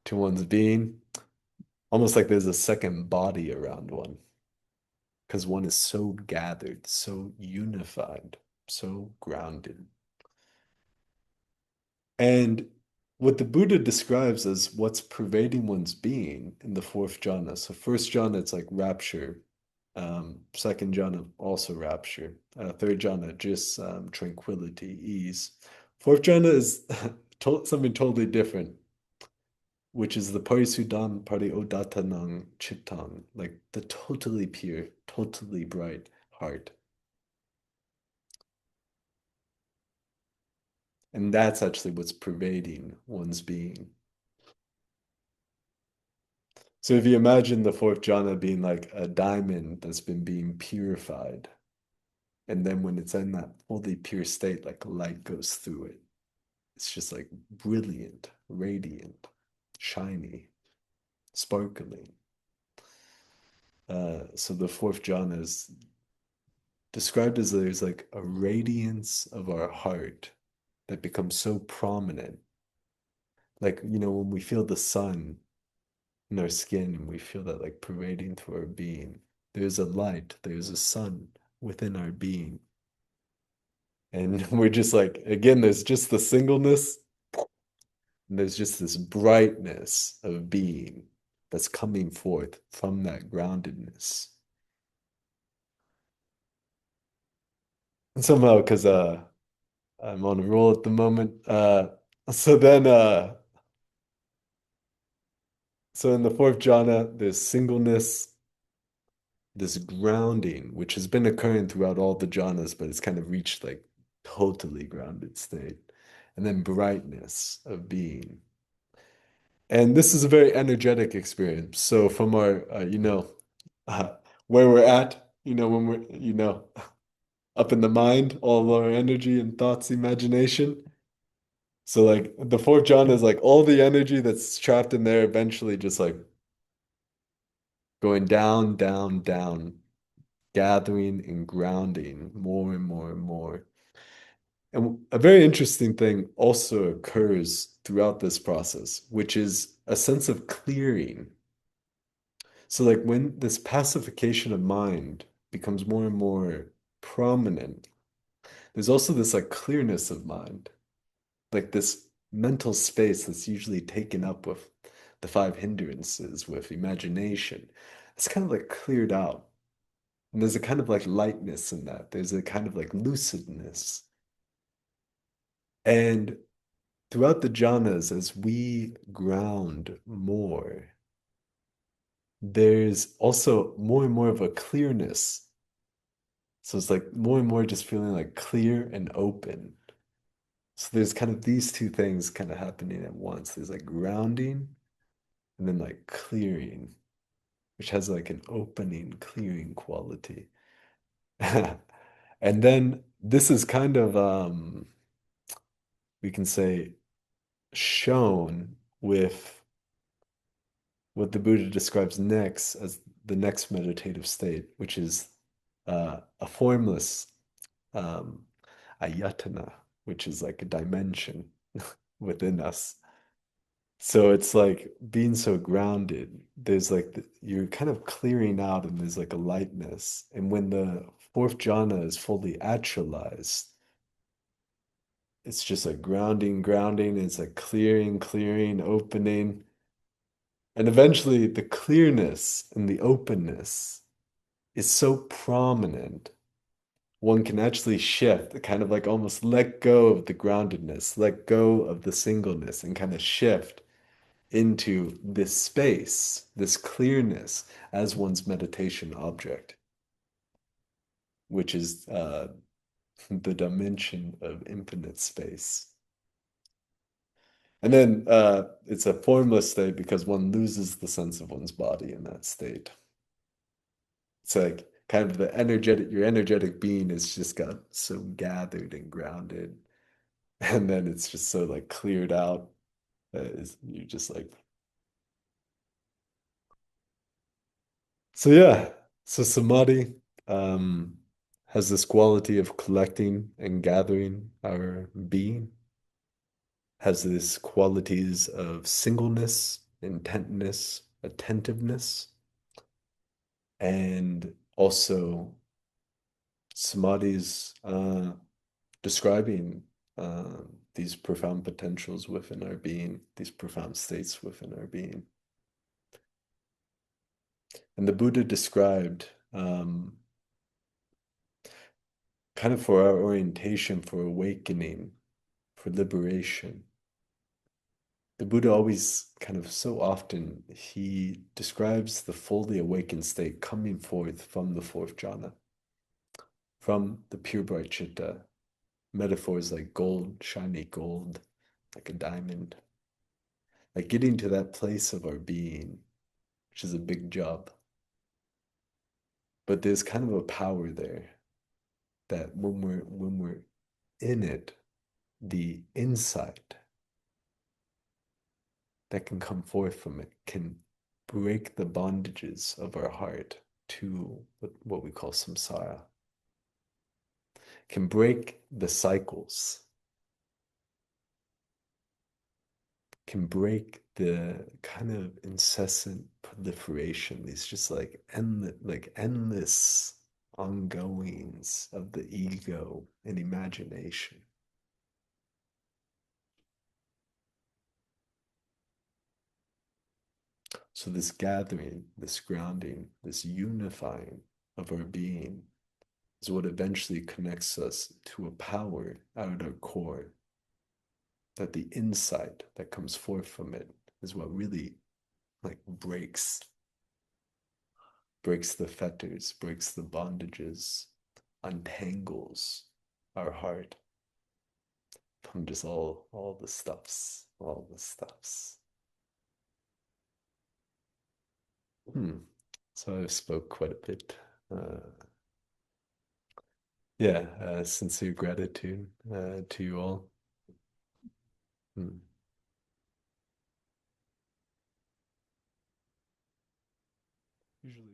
to one's being. Almost like there's a second body around one because one is so gathered, so unified, so grounded. And what the Buddha describes as what's pervading one's being in the fourth jhana. So first jhana, it's like rapture. Second jhana, also rapture. Third jhana, just tranquility, ease. Fourth jhana is something totally different, which is the parisuddham pariodatanang chittang, like the totally pure, totally bright heart. And that's actually what's pervading one's being. So if you imagine the fourth jhana being like a diamond that's been being purified, and then when it's in that fully pure state, like light goes through it. It's just like brilliant, radiant, shiny, sparkling. So the fourth jhana is described as there's like a radiance of our heart that becomes so prominent. Like, when we feel the sun in our skin and we feel that like pervading through our being, there's a light, there's a sun within our being. And we're just like, again, there's just the singleness, and there's just this brightness of being that's coming forth from that groundedness. And somehow, because I'm on a roll at the moment, so then so in the fourth jhana, there's singleness, this grounding, which has been occurring throughout all the jhanas, but it's kind of reached like totally grounded state. And then brightness of being. And this is a very energetic experience. So from our, uh, where we're at, when we're, up in the mind, all of our energy and thoughts, imagination. So like the fourth jhana is like all the energy that's trapped in there eventually just like going down, down, down, gathering and grounding more and more and more. And a very interesting thing also occurs throughout this process, which is a sense of clearing. So like when this pacification of mind becomes more and more prominent, there's also this like clearness of mind, like this mental space that's usually taken up with the five hindrances, with imagination. It's kind of like cleared out. And there's a kind of like lightness in that. There's a kind of like lucidness. And throughout the jhanas, as we ground more, there's also more and more of a clearness. So it's like more and more just feeling like clear and open. So there's kind of these two things kind of happening at once. There's like grounding and then like clearing, which has like an opening, clearing quality. And then this is kind of we can say shown with what the Buddha describes next as the next meditative state, which is a formless um, ayatana, which is like a dimension within us. So it's like being so grounded. There's like you're kind of clearing out, and there's like a lightness. And when the fourth jhana is fully actualized, it's just like grounding, grounding. It's like clearing, clearing, opening. And eventually the clearness and the openness is so prominent, one can actually shift, kind of like almost let go of the groundedness, let go of the singleness, and kind of shift into this space, this clearness as one's meditation object, which is the dimension of infinite space. And then it's a formless state because one loses the sense of one's body in that state. It's like kind of the energetic, your energetic being is just got so gathered and grounded. And then it's just so like cleared out. You're just like, so yeah. So samadhi um, has this quality of collecting and gathering our being, has these qualities of singleness, intentness, attentiveness, and also samadhi's describing these profound potentials within our being, these profound states within our being. And the Buddha described kind of for our orientation, for awakening, for liberation. The Buddha always kind of so often he describes the fully awakened state coming forth from the fourth jhana, from the pure bright chitta. Metaphors like gold, shiny gold, like a diamond, like getting to that place of our being, which is a big job. But there's kind of a power there that when we're in it, the insight that can come forth from it can break the bondages of our heart to what we call samsara, can break the cycles, can break the kind of incessant proliferation, these just like endless ongoings of the ego and imagination. So this gathering, this grounding, this unifying of our being is what eventually connects us to a power out at our core, that the insight that comes forth from it is what really like breaks the fetters, breaks the bondages, untangles our heart from just all the stuffs, all the stuffs. Hmm. So I spoke quite a bit. Uh, yeah, sincere gratitude to you all. Hmm.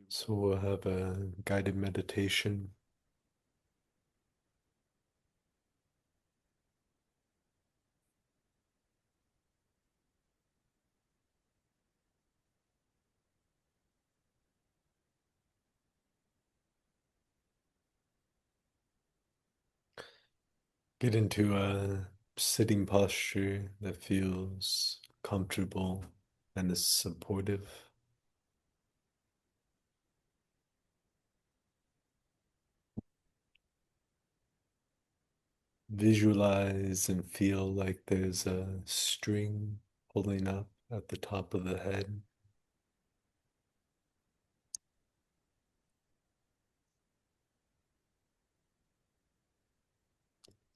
So we'll have a guided meditation. Get into a sitting posture that feels comfortable and is supportive. Visualize and feel like there's a string pulling up at the top of the head.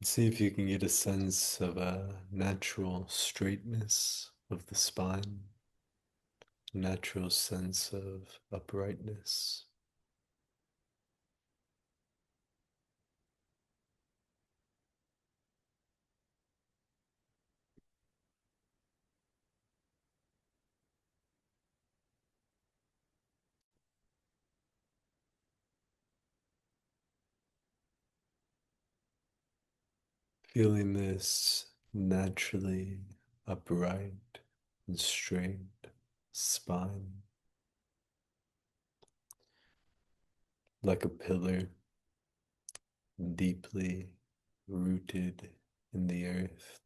See if you can get a sense of a natural straightness of the spine, a natural sense of uprightness. Feeling this naturally upright and straight spine, like a pillar deeply rooted in the earth,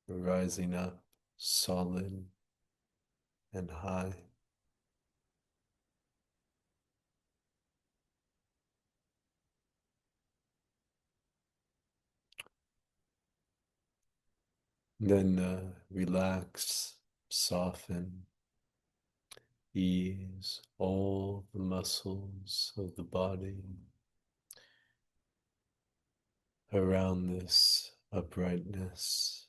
rising up solid and high. Then relax, soften, ease all the muscles of the body around this uprightness.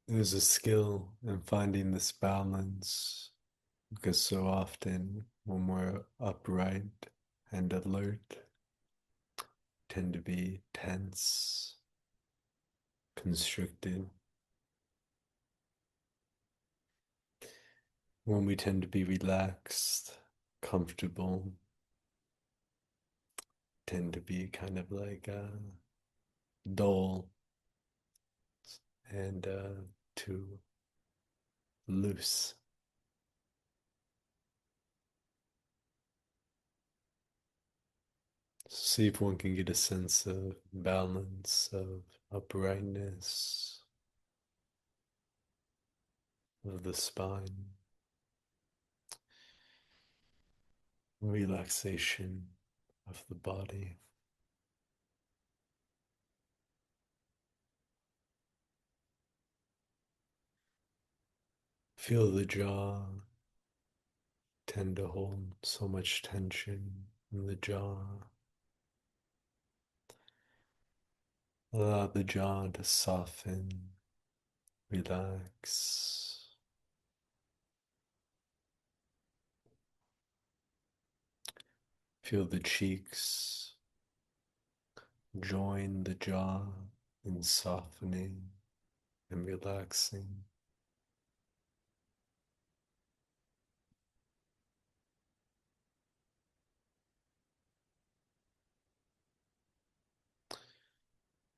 There's a skill in finding this balance because so often when we're upright and alert, tend to be tense, constricted. When we tend to be relaxed, comfortable, tend to be kind of like dull and too loose. See if one can get a sense of balance, of uprightness of the spine, relaxation of the body. Feel the jaw tend to hold so much tension in the jaw. Allow the jaw to soften, relax. Feel the cheeks join the jaw in softening and relaxing.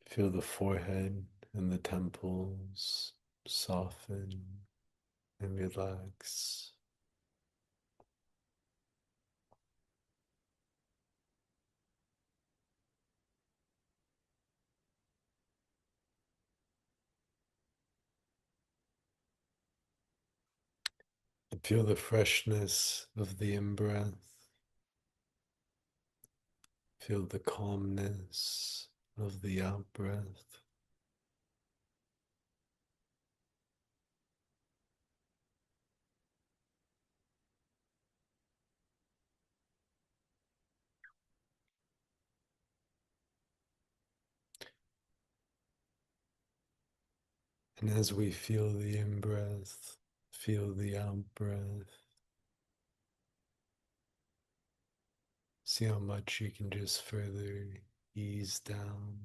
Feel the forehead and the temples soften and relax. Feel the freshness of the in-breath. Feel the calmness of the out-breath. And as we feel the in-breath, feel the out-breath. See how much you can just further ease down.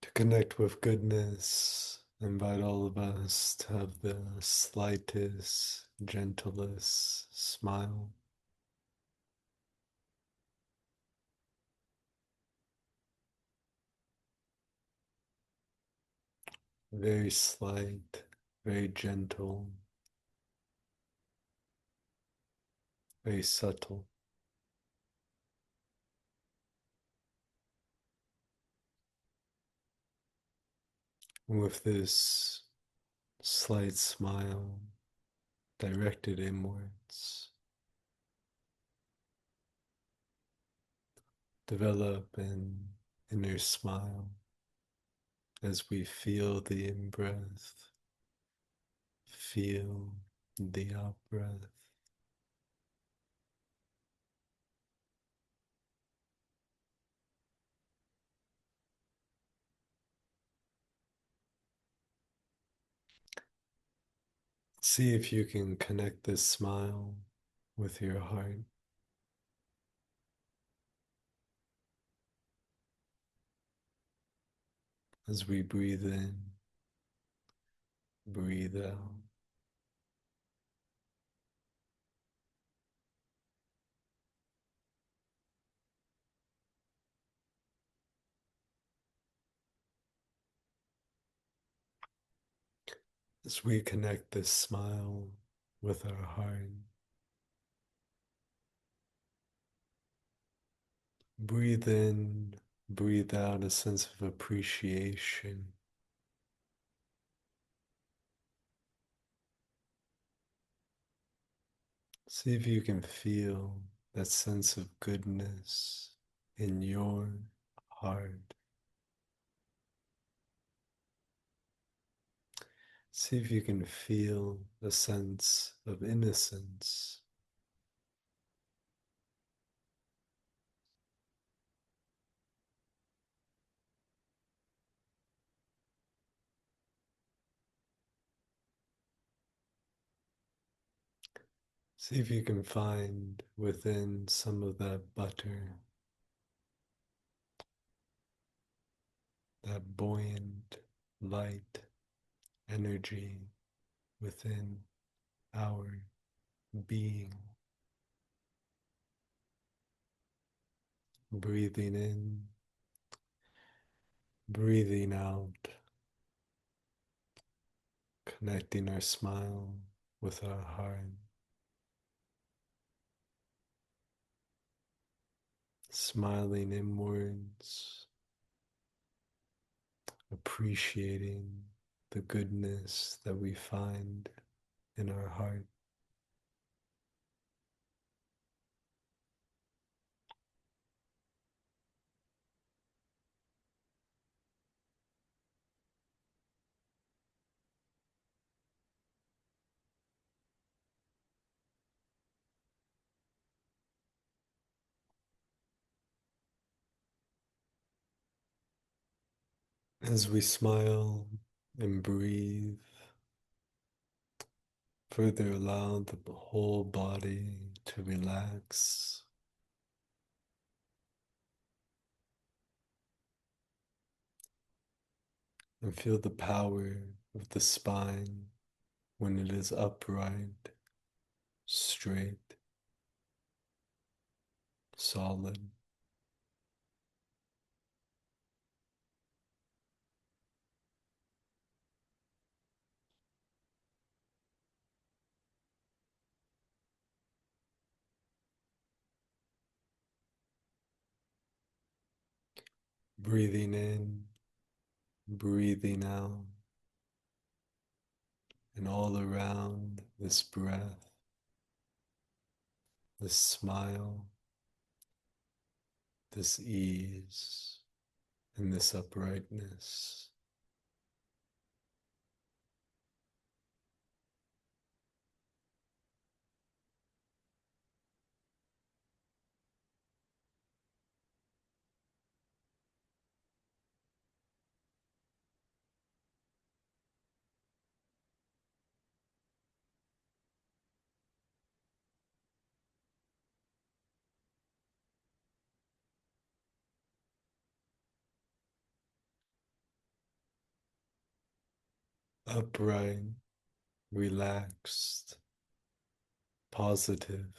To connect with goodness, invite all of us to have the slightest, gentlest smile. Very slight, very gentle, very subtle. And with this slight smile directed inwards, develop an inner smile as we feel the in-breath, feel the out-breath. See if you can connect this smile with your heart. As we breathe in, breathe out. As we connect this smile with our heart, breathe in, breathe out a sense of appreciation. See if you can feel that sense of goodness in your heart. See if you can feel a sense of innocence. See if you can find within some of that butter, that buoyant, light energy within our being. Breathing in, breathing out, connecting our smile with our heart. Smiling inwards, appreciating the goodness that we find in our heart. As we smile and breathe, further allow the whole body to relax. And feel the power of the spine when it is upright, straight, solid. Breathing in, breathing out, and all around this breath, this smile, this ease, and this uprightness. upright, relaxed, positive.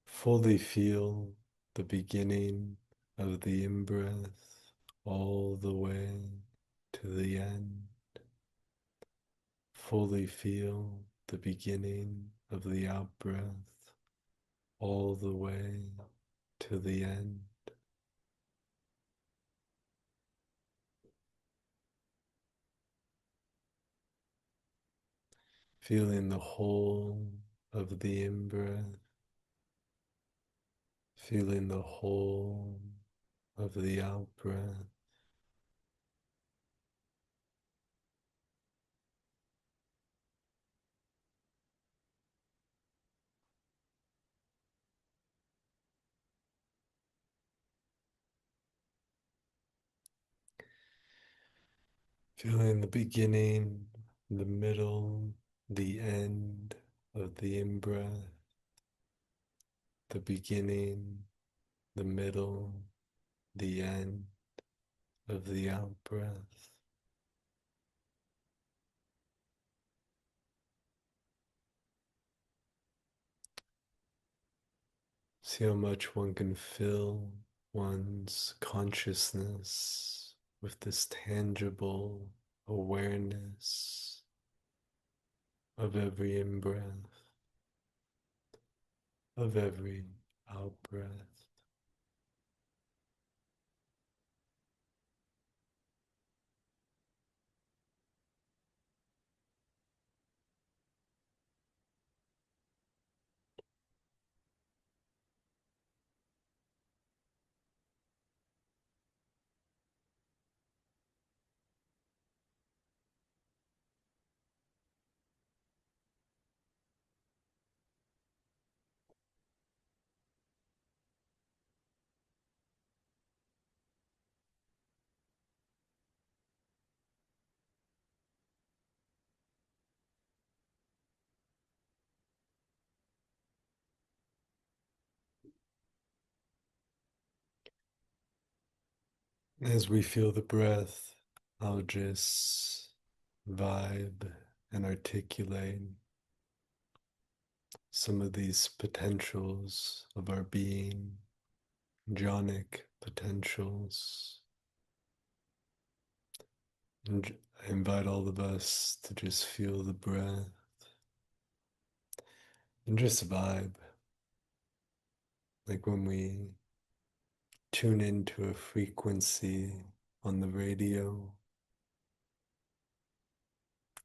Fully feel the beginning of the in-breath all the way to the end. Fully feel the beginning of the out-breath all the way to the end. Feeling the whole of the in-breath, feeling the whole of the out-breath. Feeling the beginning, the middle, the end of the in-breath, the beginning, the middle, the end of the out-breath. See how much one can fill one's consciousness with this tangible awareness of every in-breath, of every out-breath. As we feel the breath, I'll just vibe and articulate some of these potentials of our being, jhanic potentials. And I invite all of us to just feel the breath and just vibe. Like when we tune into a frequency on the radio,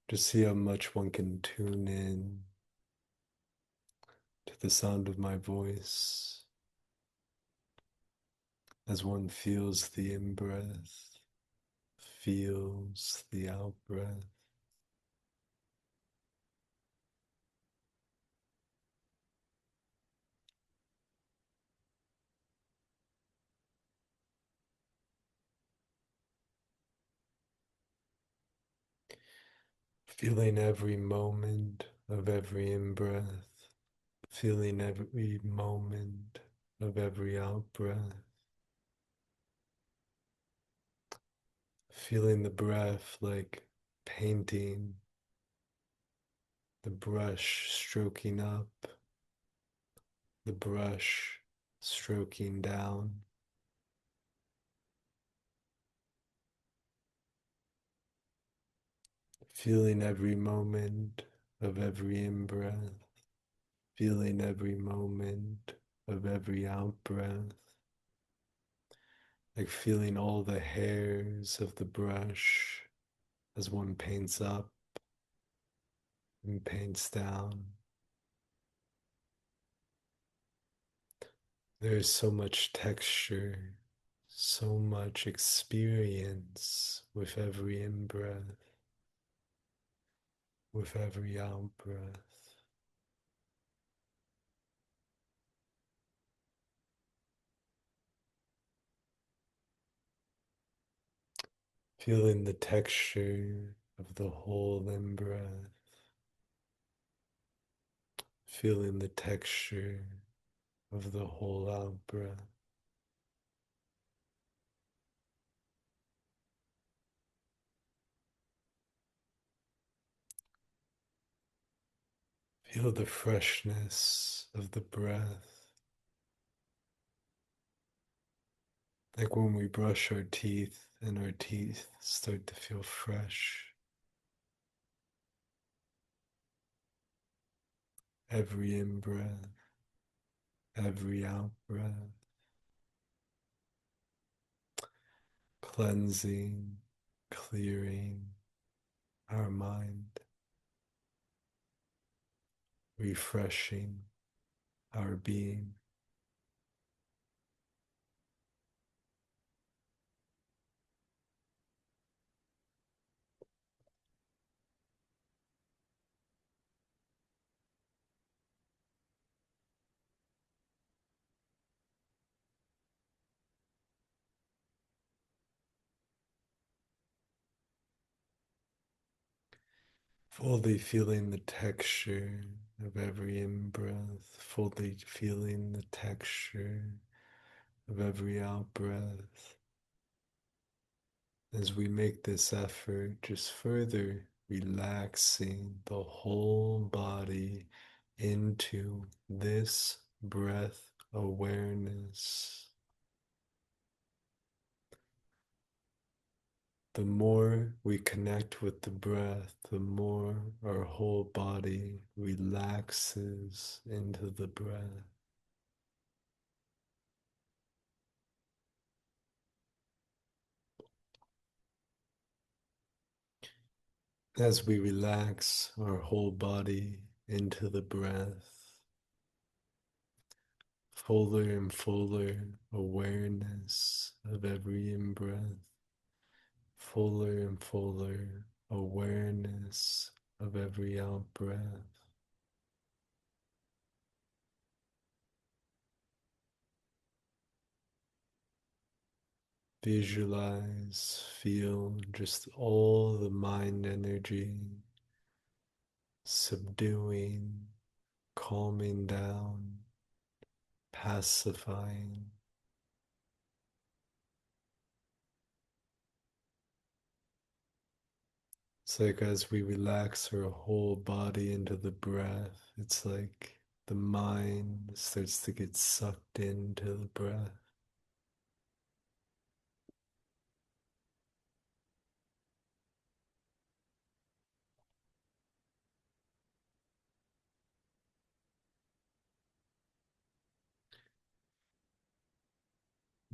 just see how much one can tune in to the sound of my voice as one feels the in-breath, feels the out-breath. Feeling every moment of every in-breath, feeling every moment of every out-breath, feeling the breath like painting, the brush stroking up, the brush stroking down. Feeling every moment of every in-breath, feeling every moment of every out-breath, like feeling all the hairs of the brush as one paints up and paints down. There's so much texture, so much experience with every in-breath, with every out-breath. Feeling the texture of the whole in-breath, feeling the texture of the whole out-breath. Feel the freshness of the breath. Like when we brush our teeth and our teeth start to feel fresh. Every in-breath, every out-breath, cleansing, clearing our mind, refreshing our being. Fully feeling the texture of every in-breath, fully feeling the texture of every out-breath. As we make this effort, just further relaxing the whole body into this breath awareness. The more we connect with the breath, the more our whole body relaxes into the breath. As we relax our whole body into the breath, fuller and fuller awareness of every in-breath, fuller and fuller awareness of every out-breath. Visualize, feel just all the mind energy subduing, calming down, pacifying. It's like as we relax our whole body into the breath, it's like the mind starts to get sucked into the breath.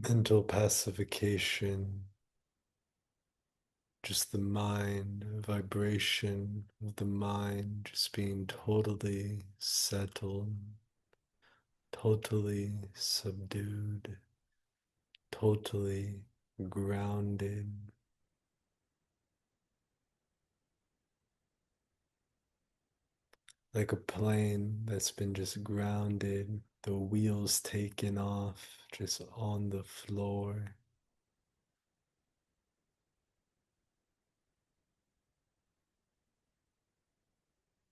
Mental pacification, just the mind, vibration of the mind just being totally settled, totally subdued, totally grounded. Like a plane that's been just grounded, the wheels taken off, just on the floor.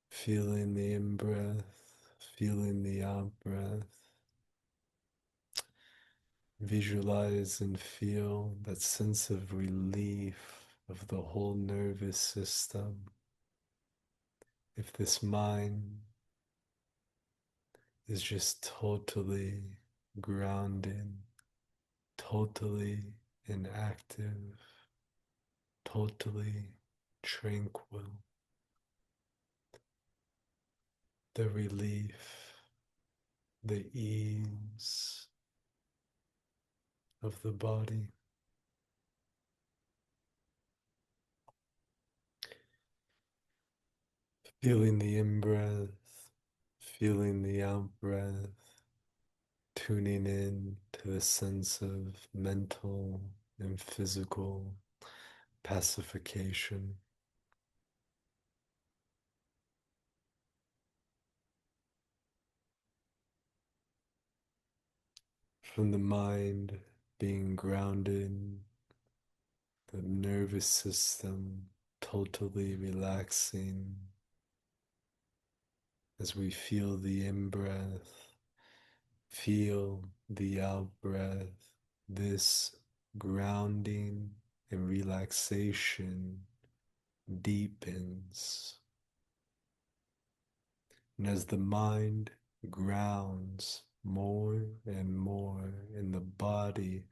Feeling the in-breath, feeling the out-breath. Visualize and feel that sense of relief of the whole nervous system. If this mind is just totally grounded, totally inactive, totally tranquil, the relief, the ease of the body. Feeling the in-breath, feeling the out-breath, tuning in to the sense of mental and physical pacification. From the mind being grounded, the nervous system totally relaxing as we feel the in-breath, feel the out-breath, this grounding and relaxation deepens, And as the mind grounds more and more, and the body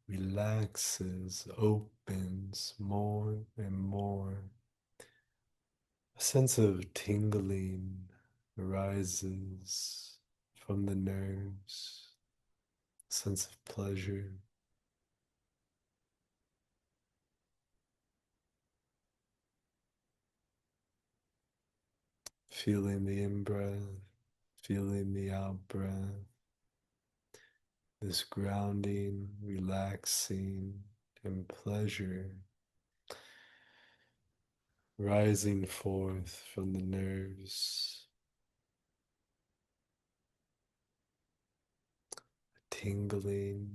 relaxes, opens more and more, a sense of tingling arises from the nerves, a sense of pleasure. Feeling the in-breath, feeling the out-breath, this grounding, relaxing, and pleasure rising forth from the nerves, tingling,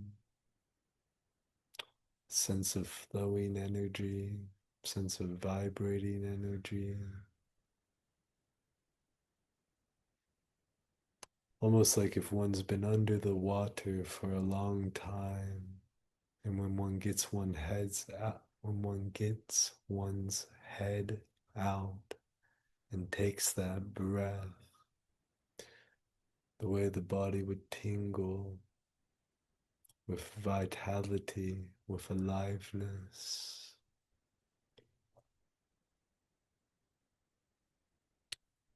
sense of flowing energy, sense of vibrating energy, almost like if one's been under the water for a long time, and when one gets one's head out and takes that breath, the way the body would tingle with vitality, with aliveness.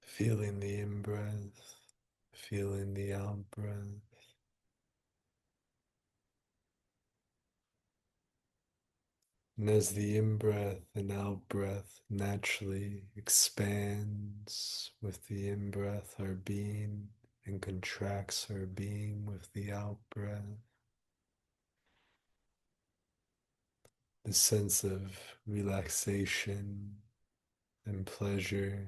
Feeling the in-breath, feeling the out-breath. And as the in-breath and out-breath naturally expands with the in-breath, our being, and contracts our being with the out-breath, the sense of relaxation and pleasure,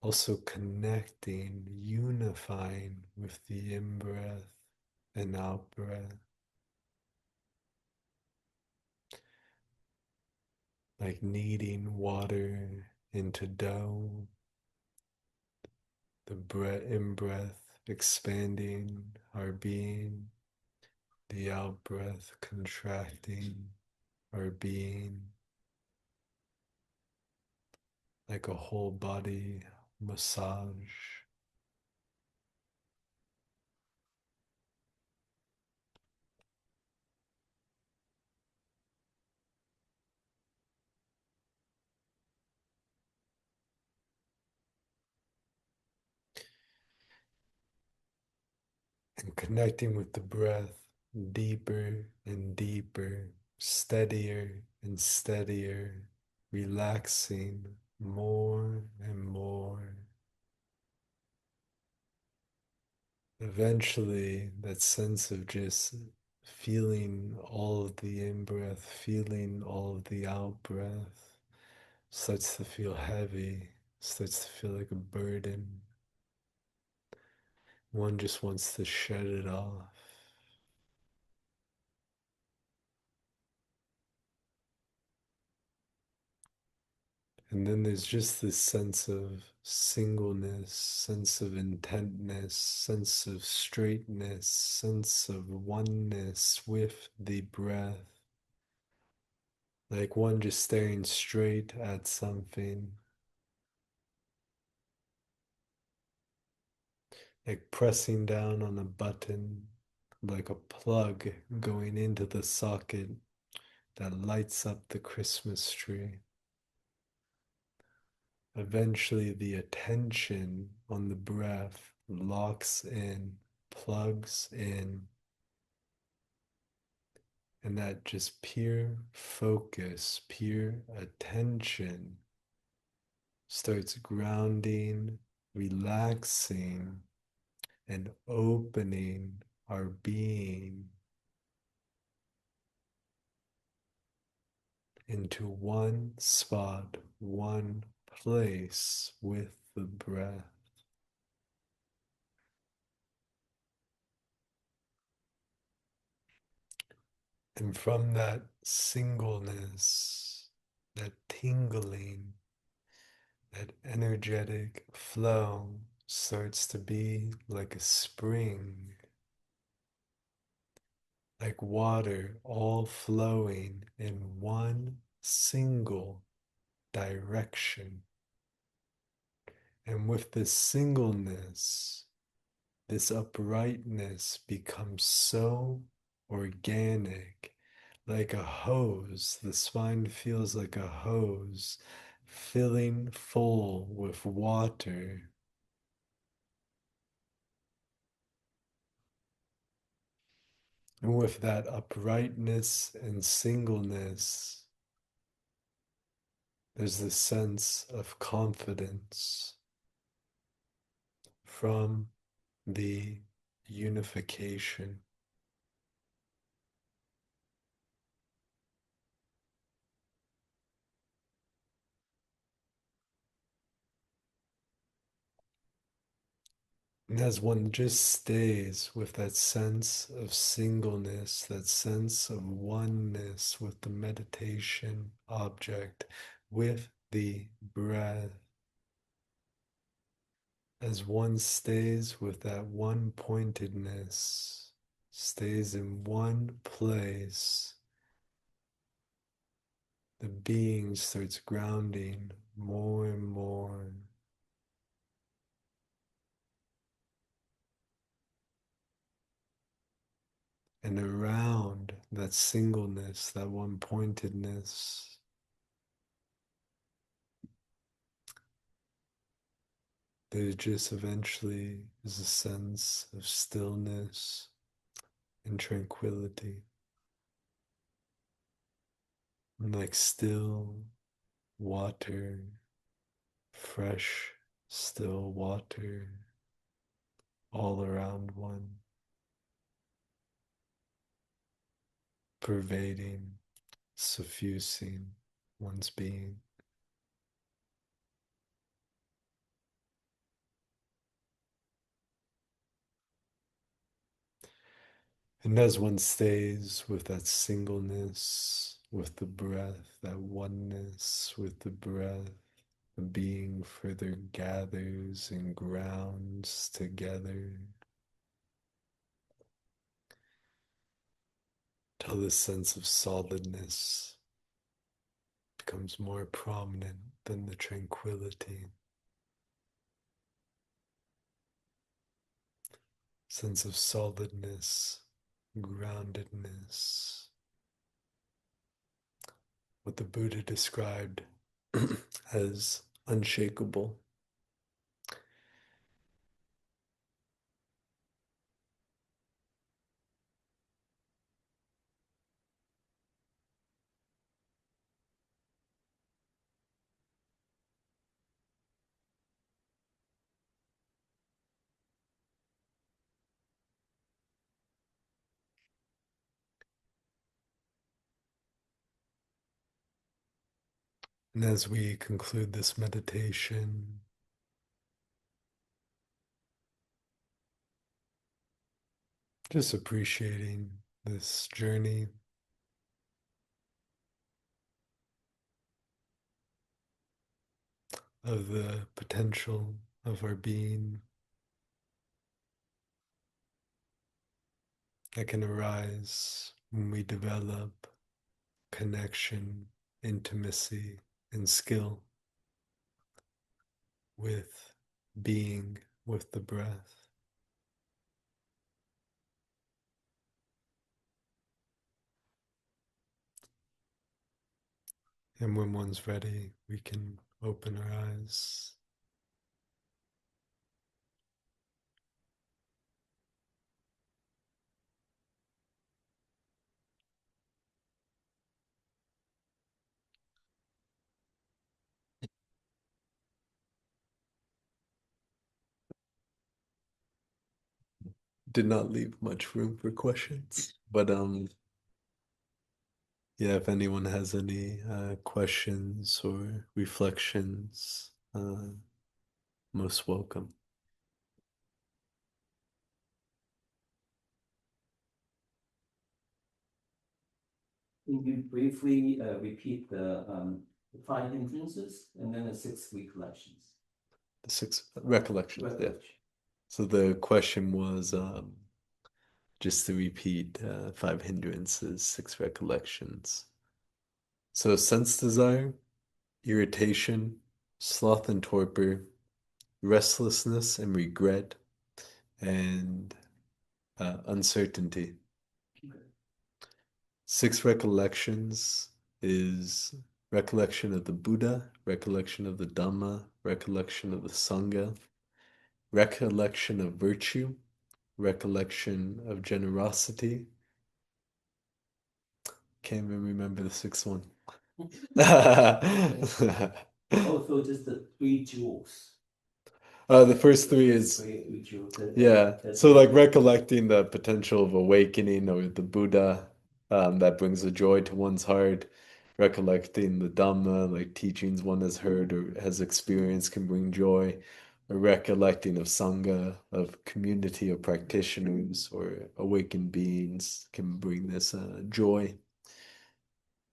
also connecting, unifying with the in-breath and out-breath, like kneading water into dough, the in-breath expanding our being, the out-breath contracting our being, like a whole body massage. And connecting with the breath deeper and deeper, steadier and steadier, relaxing more and more. Eventually, that sense of just feeling all of the in-breath, feeling all of the out-breath starts to feel heavy, starts to feel like a burden. One just wants to shed it off. And then there's just this sense of singleness, sense of intentness, sense of straightness, sense of oneness with the breath. Like one just staring straight at something, like pressing down on a button, like a plug going into the socket that lights up the Christmas tree. Eventually, the attention on the breath locks in, plugs in, and that just pure focus, pure attention starts grounding, relaxing, and opening our being into one spot, one place with the breath. And from that singleness, that tingling, that energetic flow starts to be like a spring, like water all flowing in one single direction. And with this singleness, this uprightness becomes so organic, like a hose. The spine feels like a hose filling full with water. And with that uprightness and singleness, there's this sense of confidence from the unification. And as one just stays with that sense of singleness, that sense of oneness with the meditation object, with the breath, as one stays with that one pointedness, stays in one place, the being starts grounding more and more. And around that singleness, that one pointedness, there just eventually is a sense of stillness and tranquility. And like still water, fresh, still water all around one, pervading, suffusing one's being. And as one stays with that singleness, with the breath, that oneness with the breath, the being further gathers and grounds together till the sense of solidness becomes more prominent than the tranquility. Sense of solidness, groundedness, what the Buddha described as unshakable. And as we conclude this meditation, just appreciating this journey, of the potential of our being that can arise when we develop connection, intimacy, and skill with being with the breath. And when one's ready, we can open our eyes. Did not leave much room for questions, but yeah, if anyone has any questions or reflections, most welcome. Can you briefly repeat the five influences and then the 6 recollections? The 6 recollections, yeah. So the question was just to repeat 5 hindrances, 6 recollections. So sense desire, irritation, sloth and torpor, restlessness and regret, and uncertainty. 6 recollections is recollection of the Buddha, recollection of the Dhamma, recollection of the Sangha, recollection of virtue, recollection of generosity. Can't even remember the 6th one. Also, just the 3 jewels. The first 3 is, yeah. So like recollecting the potential of awakening or the Buddha, that brings a joy to one's heart. Recollecting the Dhamma, like teachings one has heard or has experienced, can bring joy. A recollecting of Sangha, of community of practitioners or awakened beings, can bring this joy.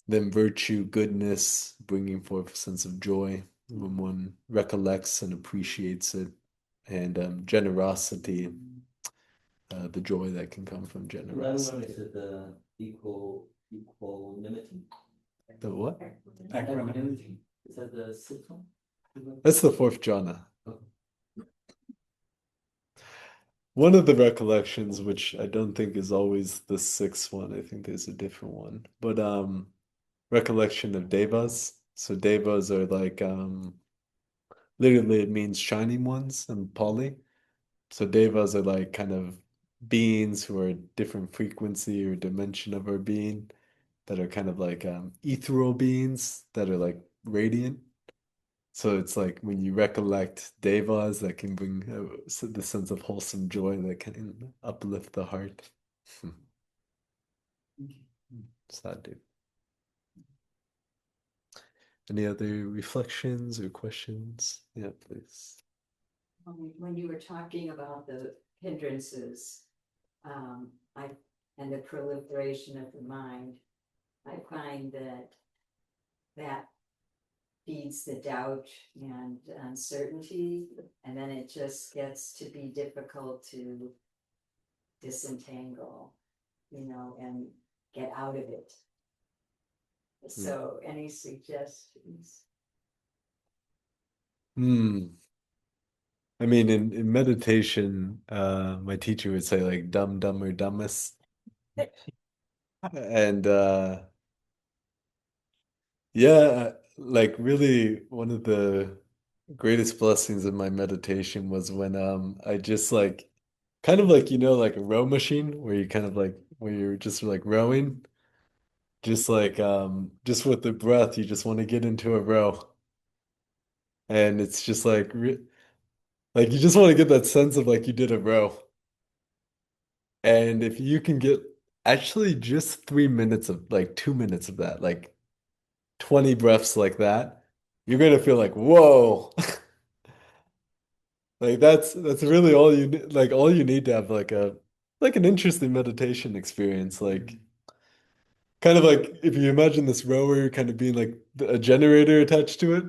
Then virtue, goodness, bringing forth a sense of joy when one recollects and appreciates it. And generosity, the joy that can come from generosity. Is it the equanimity? The what? Equanimity. Is that the 6th one? That's the 4th jhana. One of the recollections, which I don't think is always the 6th one, I think there's a different one. But recollection of devas. So devas are like literally it means shining ones in Pali. So devas are like kind of beings who are different frequency or dimension of our being, that are kind of like ethereal beings that are like radiant. So it's like when you recollect devas, that can bring the sense of wholesome joy that can uplift the heart. Sadhu. Any other reflections or questions? Yeah, please. When you were talking about the hindrances, I and the proliferation of the mind, I find that feeds the doubt and uncertainty, and then it just gets to be difficult to disentangle, and get out of it. So, any suggestions? I mean, in meditation, my teacher would say like dumb, dumber, dumbest. And yeah, like really one of the greatest blessings of my meditation was when I just like kind of like like a row machine where you kind of like where you're just like rowing, just like just with the breath, you just want to get into a row. And it's just like you just want to get that sense of like you did a row. And if you can get actually just 3 minutes of like 2 minutes of that, like 20 breaths like that, you're gonna feel like, whoa. Like that's really all you need, like all you need to have like an interesting meditation experience. Like kind of like if you imagine this rower kind of being like a generator attached to it.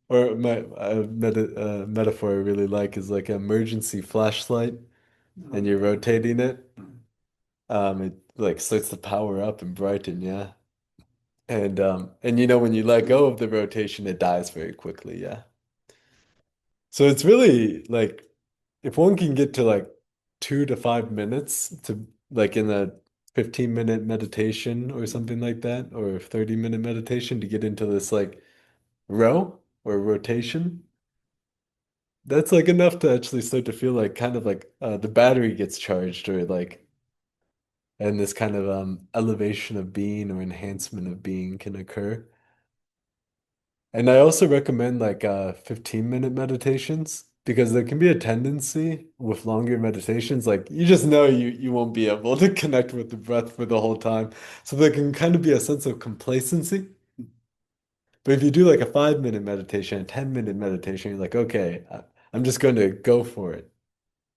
Or my metaphor I really like is like an emergency flashlight and you're rotating it. It like starts to power up and brighten, yeah. And when you let go of the rotation, it dies very quickly, yeah. So it's really like if one can get to like 2 to 5 minutes to like in a 15-minute meditation or something like that, or 30-minute meditation to get into this like row or rotation, that's like enough to actually start to feel like kind of like the battery gets charged or like and this kind of elevation of being or enhancement of being can occur. And I also recommend like 15-minute meditations because there can be a tendency with longer meditations, like you just know you won't be able to connect with the breath for the whole time. So there can kind of be a sense of complacency. But if you do like a 5-minute meditation, a 10-minute meditation, you're like, okay, I'm just going to go for it.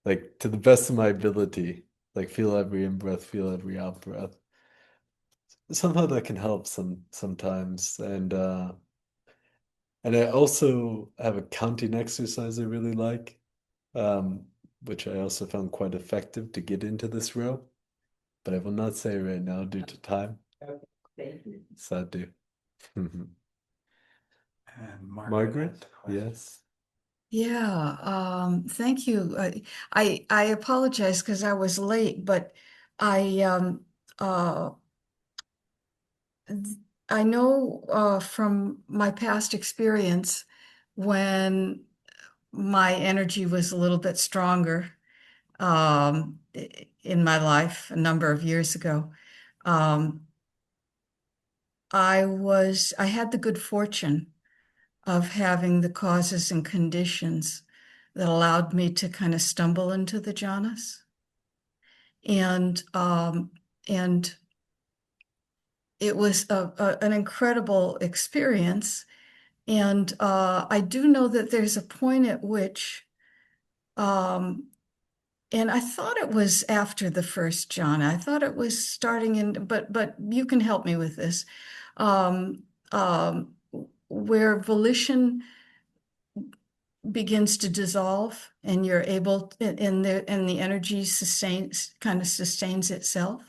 Like to the best of my ability, like feel every in-breath, feel every out-breath. Somehow that can help sometimes. And I also have a counting exercise I really like, um, which I also found quite effective to get into this row. But I will not say right now due to time. Okay, thank you. Sadhu. And Margaret? Yes. Yeah, thank you. I apologize because I was late, but I uh I know from my past experience when my energy was a little bit stronger in my life a number of years ago. Um, I had the good fortune of having the causes and conditions that allowed me to kind of stumble into the jhanas. And it was an incredible experience. And I do know that there's a point at which, um, and I thought it was after the first jhana. I thought it was starting in, but you can help me with this. Um, um, where volition begins to dissolve and you're able and the energy sustains itself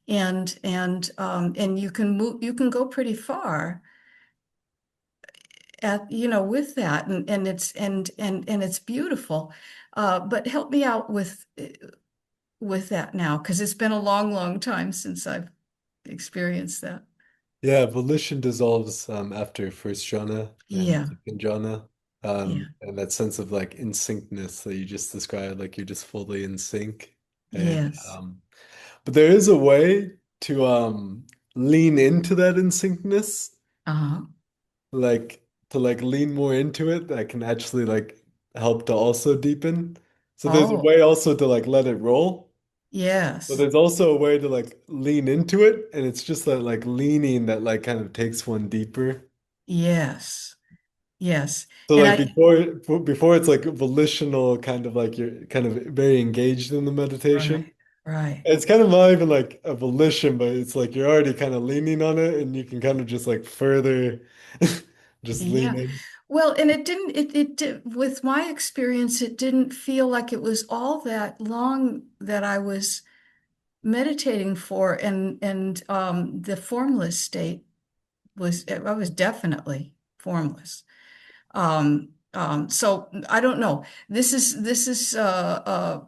and you can go pretty far with that and it's beautiful, but help me out with that now because it's been a long time since I've experienced that. Yeah, volition dissolves after first jhana and Yeah, second jhana. yeah, And that sense of like in syncness that you just described, like you're just fully in sync. And yes, but there is a way to lean into that in syncness, uh-huh, like to like lean more into it that can actually like help to also deepen. So there's a oh, way also to like let it roll. But yes, there's also a way to like lean into it, and it's just that like leaning that like kind of takes one deeper. yes, yes, So and like I before it's like volitional, kind of like you're kind of very engaged in the meditation. right, right. It's kind of not even like a volition, but it's like you're already kind of leaning on it, and you can kind of just like further just lean Yeah. in. Well, and it didn't, it did, with my experience, it didn't feel like it was all that long that I was meditating for. And the formless state I was definitely formless. So I don't know. This is a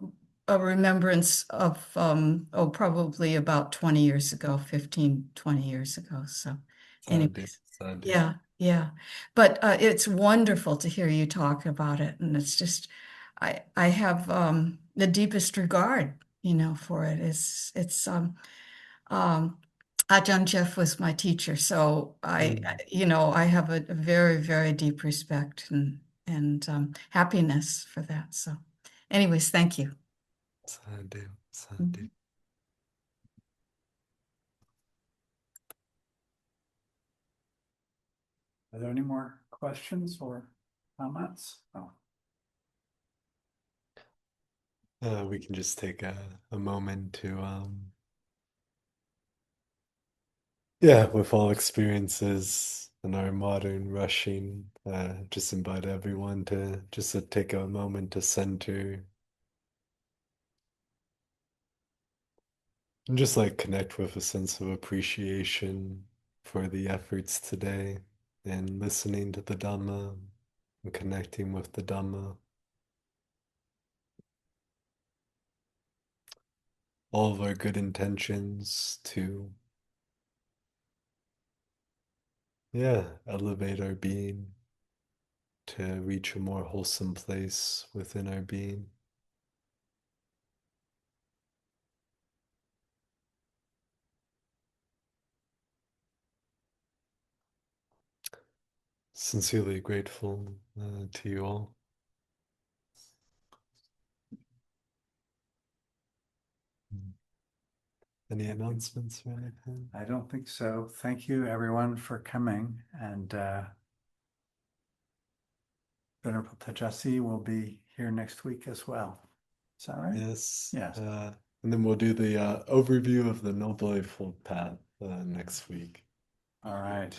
remembrance of, probably about 20 years ago, 15, 20 years ago. So Sandeep, anyways, Sandeep. yeah, yeah. But it's wonderful to hear you talk about it. And it's just, I have the deepest regard, for it. Um, Ajahn Jeff was my teacher, so Mm. I have a very, very deep respect and happiness for that. So, anyways, thank you. Sandeep, Sandeep. Mhm. Are there any more questions or comments? Oh, We can just take a moment to yeah, with all experiences and our modern rushing, just invite everyone to just to take a moment to center and just like connect with a sense of appreciation for the efforts today and listening to the Dhamma and connecting with the Dhamma. All of our good intentions to, yeah, elevate our being, to reach a more wholesome place within our being. Sincerely grateful to you all. Any announcements or anything? I don't think so. Thank you, everyone, for coming. And Venerable Tejassi will be here next week as well. Is that right? Yes. Yes. And then we'll do the overview of the Noble Eightfold Path next week. All right.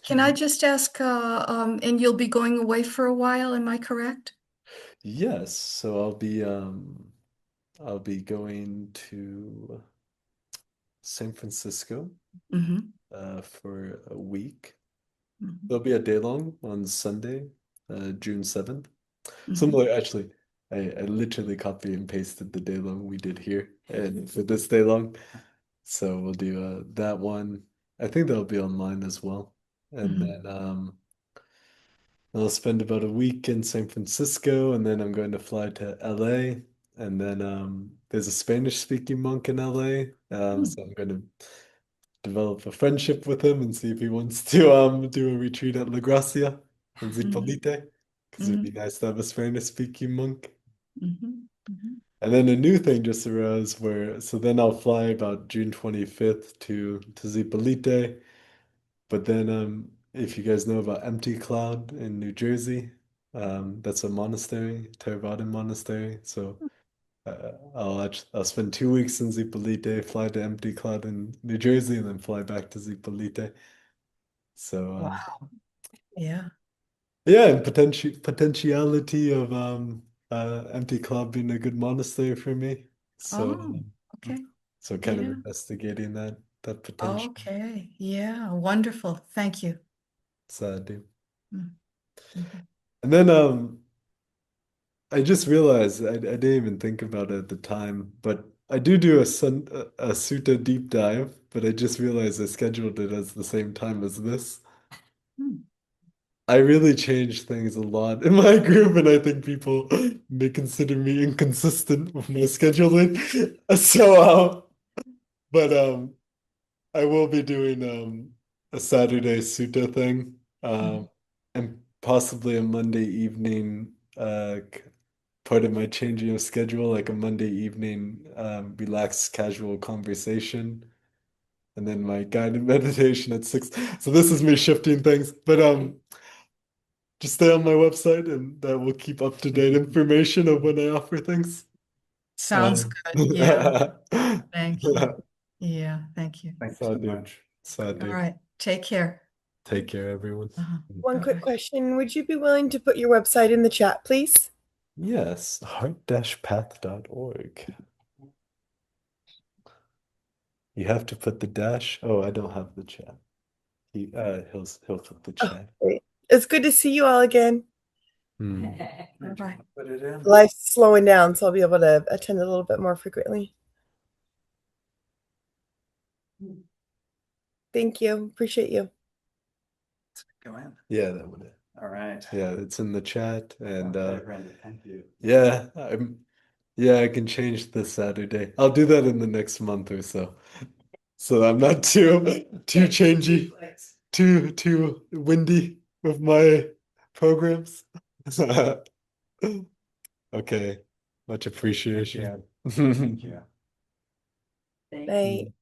Can I just ask, and you'll be going away for a while, am I correct? Yes, so I'll be going to San Francisco Mm-hmm. for a week. Mhm. There'll be a day long on Sunday, June 7th. Mhm. Similar, actually, I literally copy and pasted the day long we did here and for this day long. So we'll do that one. I think that'll be online as well. And Mhm. then I'll spend about a week in San Francisco, and then I'm going to fly to LA. And then there's a Spanish speaking monk in LA. So I'm going to develop a friendship with him and see if he wants to do a retreat at La Gracia in Zipolite, because it'd be nice to have a Spanish speaking monk. Mhm. Mhm. And then a new thing just arose where, so then I'll fly about June 25th to Zipolite. But then if you guys know about Empty Cloud in New Jersey, that's a monastery, Theravada monastery. So I'll spend 2 weeks in Zipolite, fly to Empty Cloud in New Jersey, and then fly back to Zipolite. So Wow. Yeah. yeah, and potentiality of Empty Cloud being a good monastery for me. So Oh, okay. so kind of Yeah. investigating that potential. Okay. Yeah. Wonderful. Thank you. So I do. Mm. Mhm. And then I just realized I didn't even think about it at the time, but I do a sutta deep dive, but I just realized I scheduled it as the same time as this. Hmm. I really changed things a lot in my group, and I think people may consider me inconsistent with my scheduling. So, but I will be doing a Saturday sutta thing, and possibly a Monday evening part of my changing of schedule, like a Monday evening relaxed casual conversation, and then my guided meditation at 6. So this is me shifting things, but just stay on my website and that will keep up to date information of when I offer things. Sounds good. Yeah. Thank you. Yeah. Thank you. Thanks So so I do. much. So I All do. right. Take care. Take care, everyone. One quick Bye-bye. question. Would you be willing to put your website in the chat, please? Yes, heart-path.org. You have to put the dash. Oh, I don't have the chat. He'll put the Oh, chat. great. It's good to see you all again. Bye-bye. Put it in. Life's slowing down, so I'll be able to attend a little bit more frequently. Thank you. Appreciate you. Go in. Yeah, that would it. All right. Yeah, it's in the chat, and Okay, Randy, thank you. yeah, I can change this Saturday. I'll do that in the next month or so. So I'm not too changey, too windy with my programs. Okay, much appreciation. Thank you. Bye.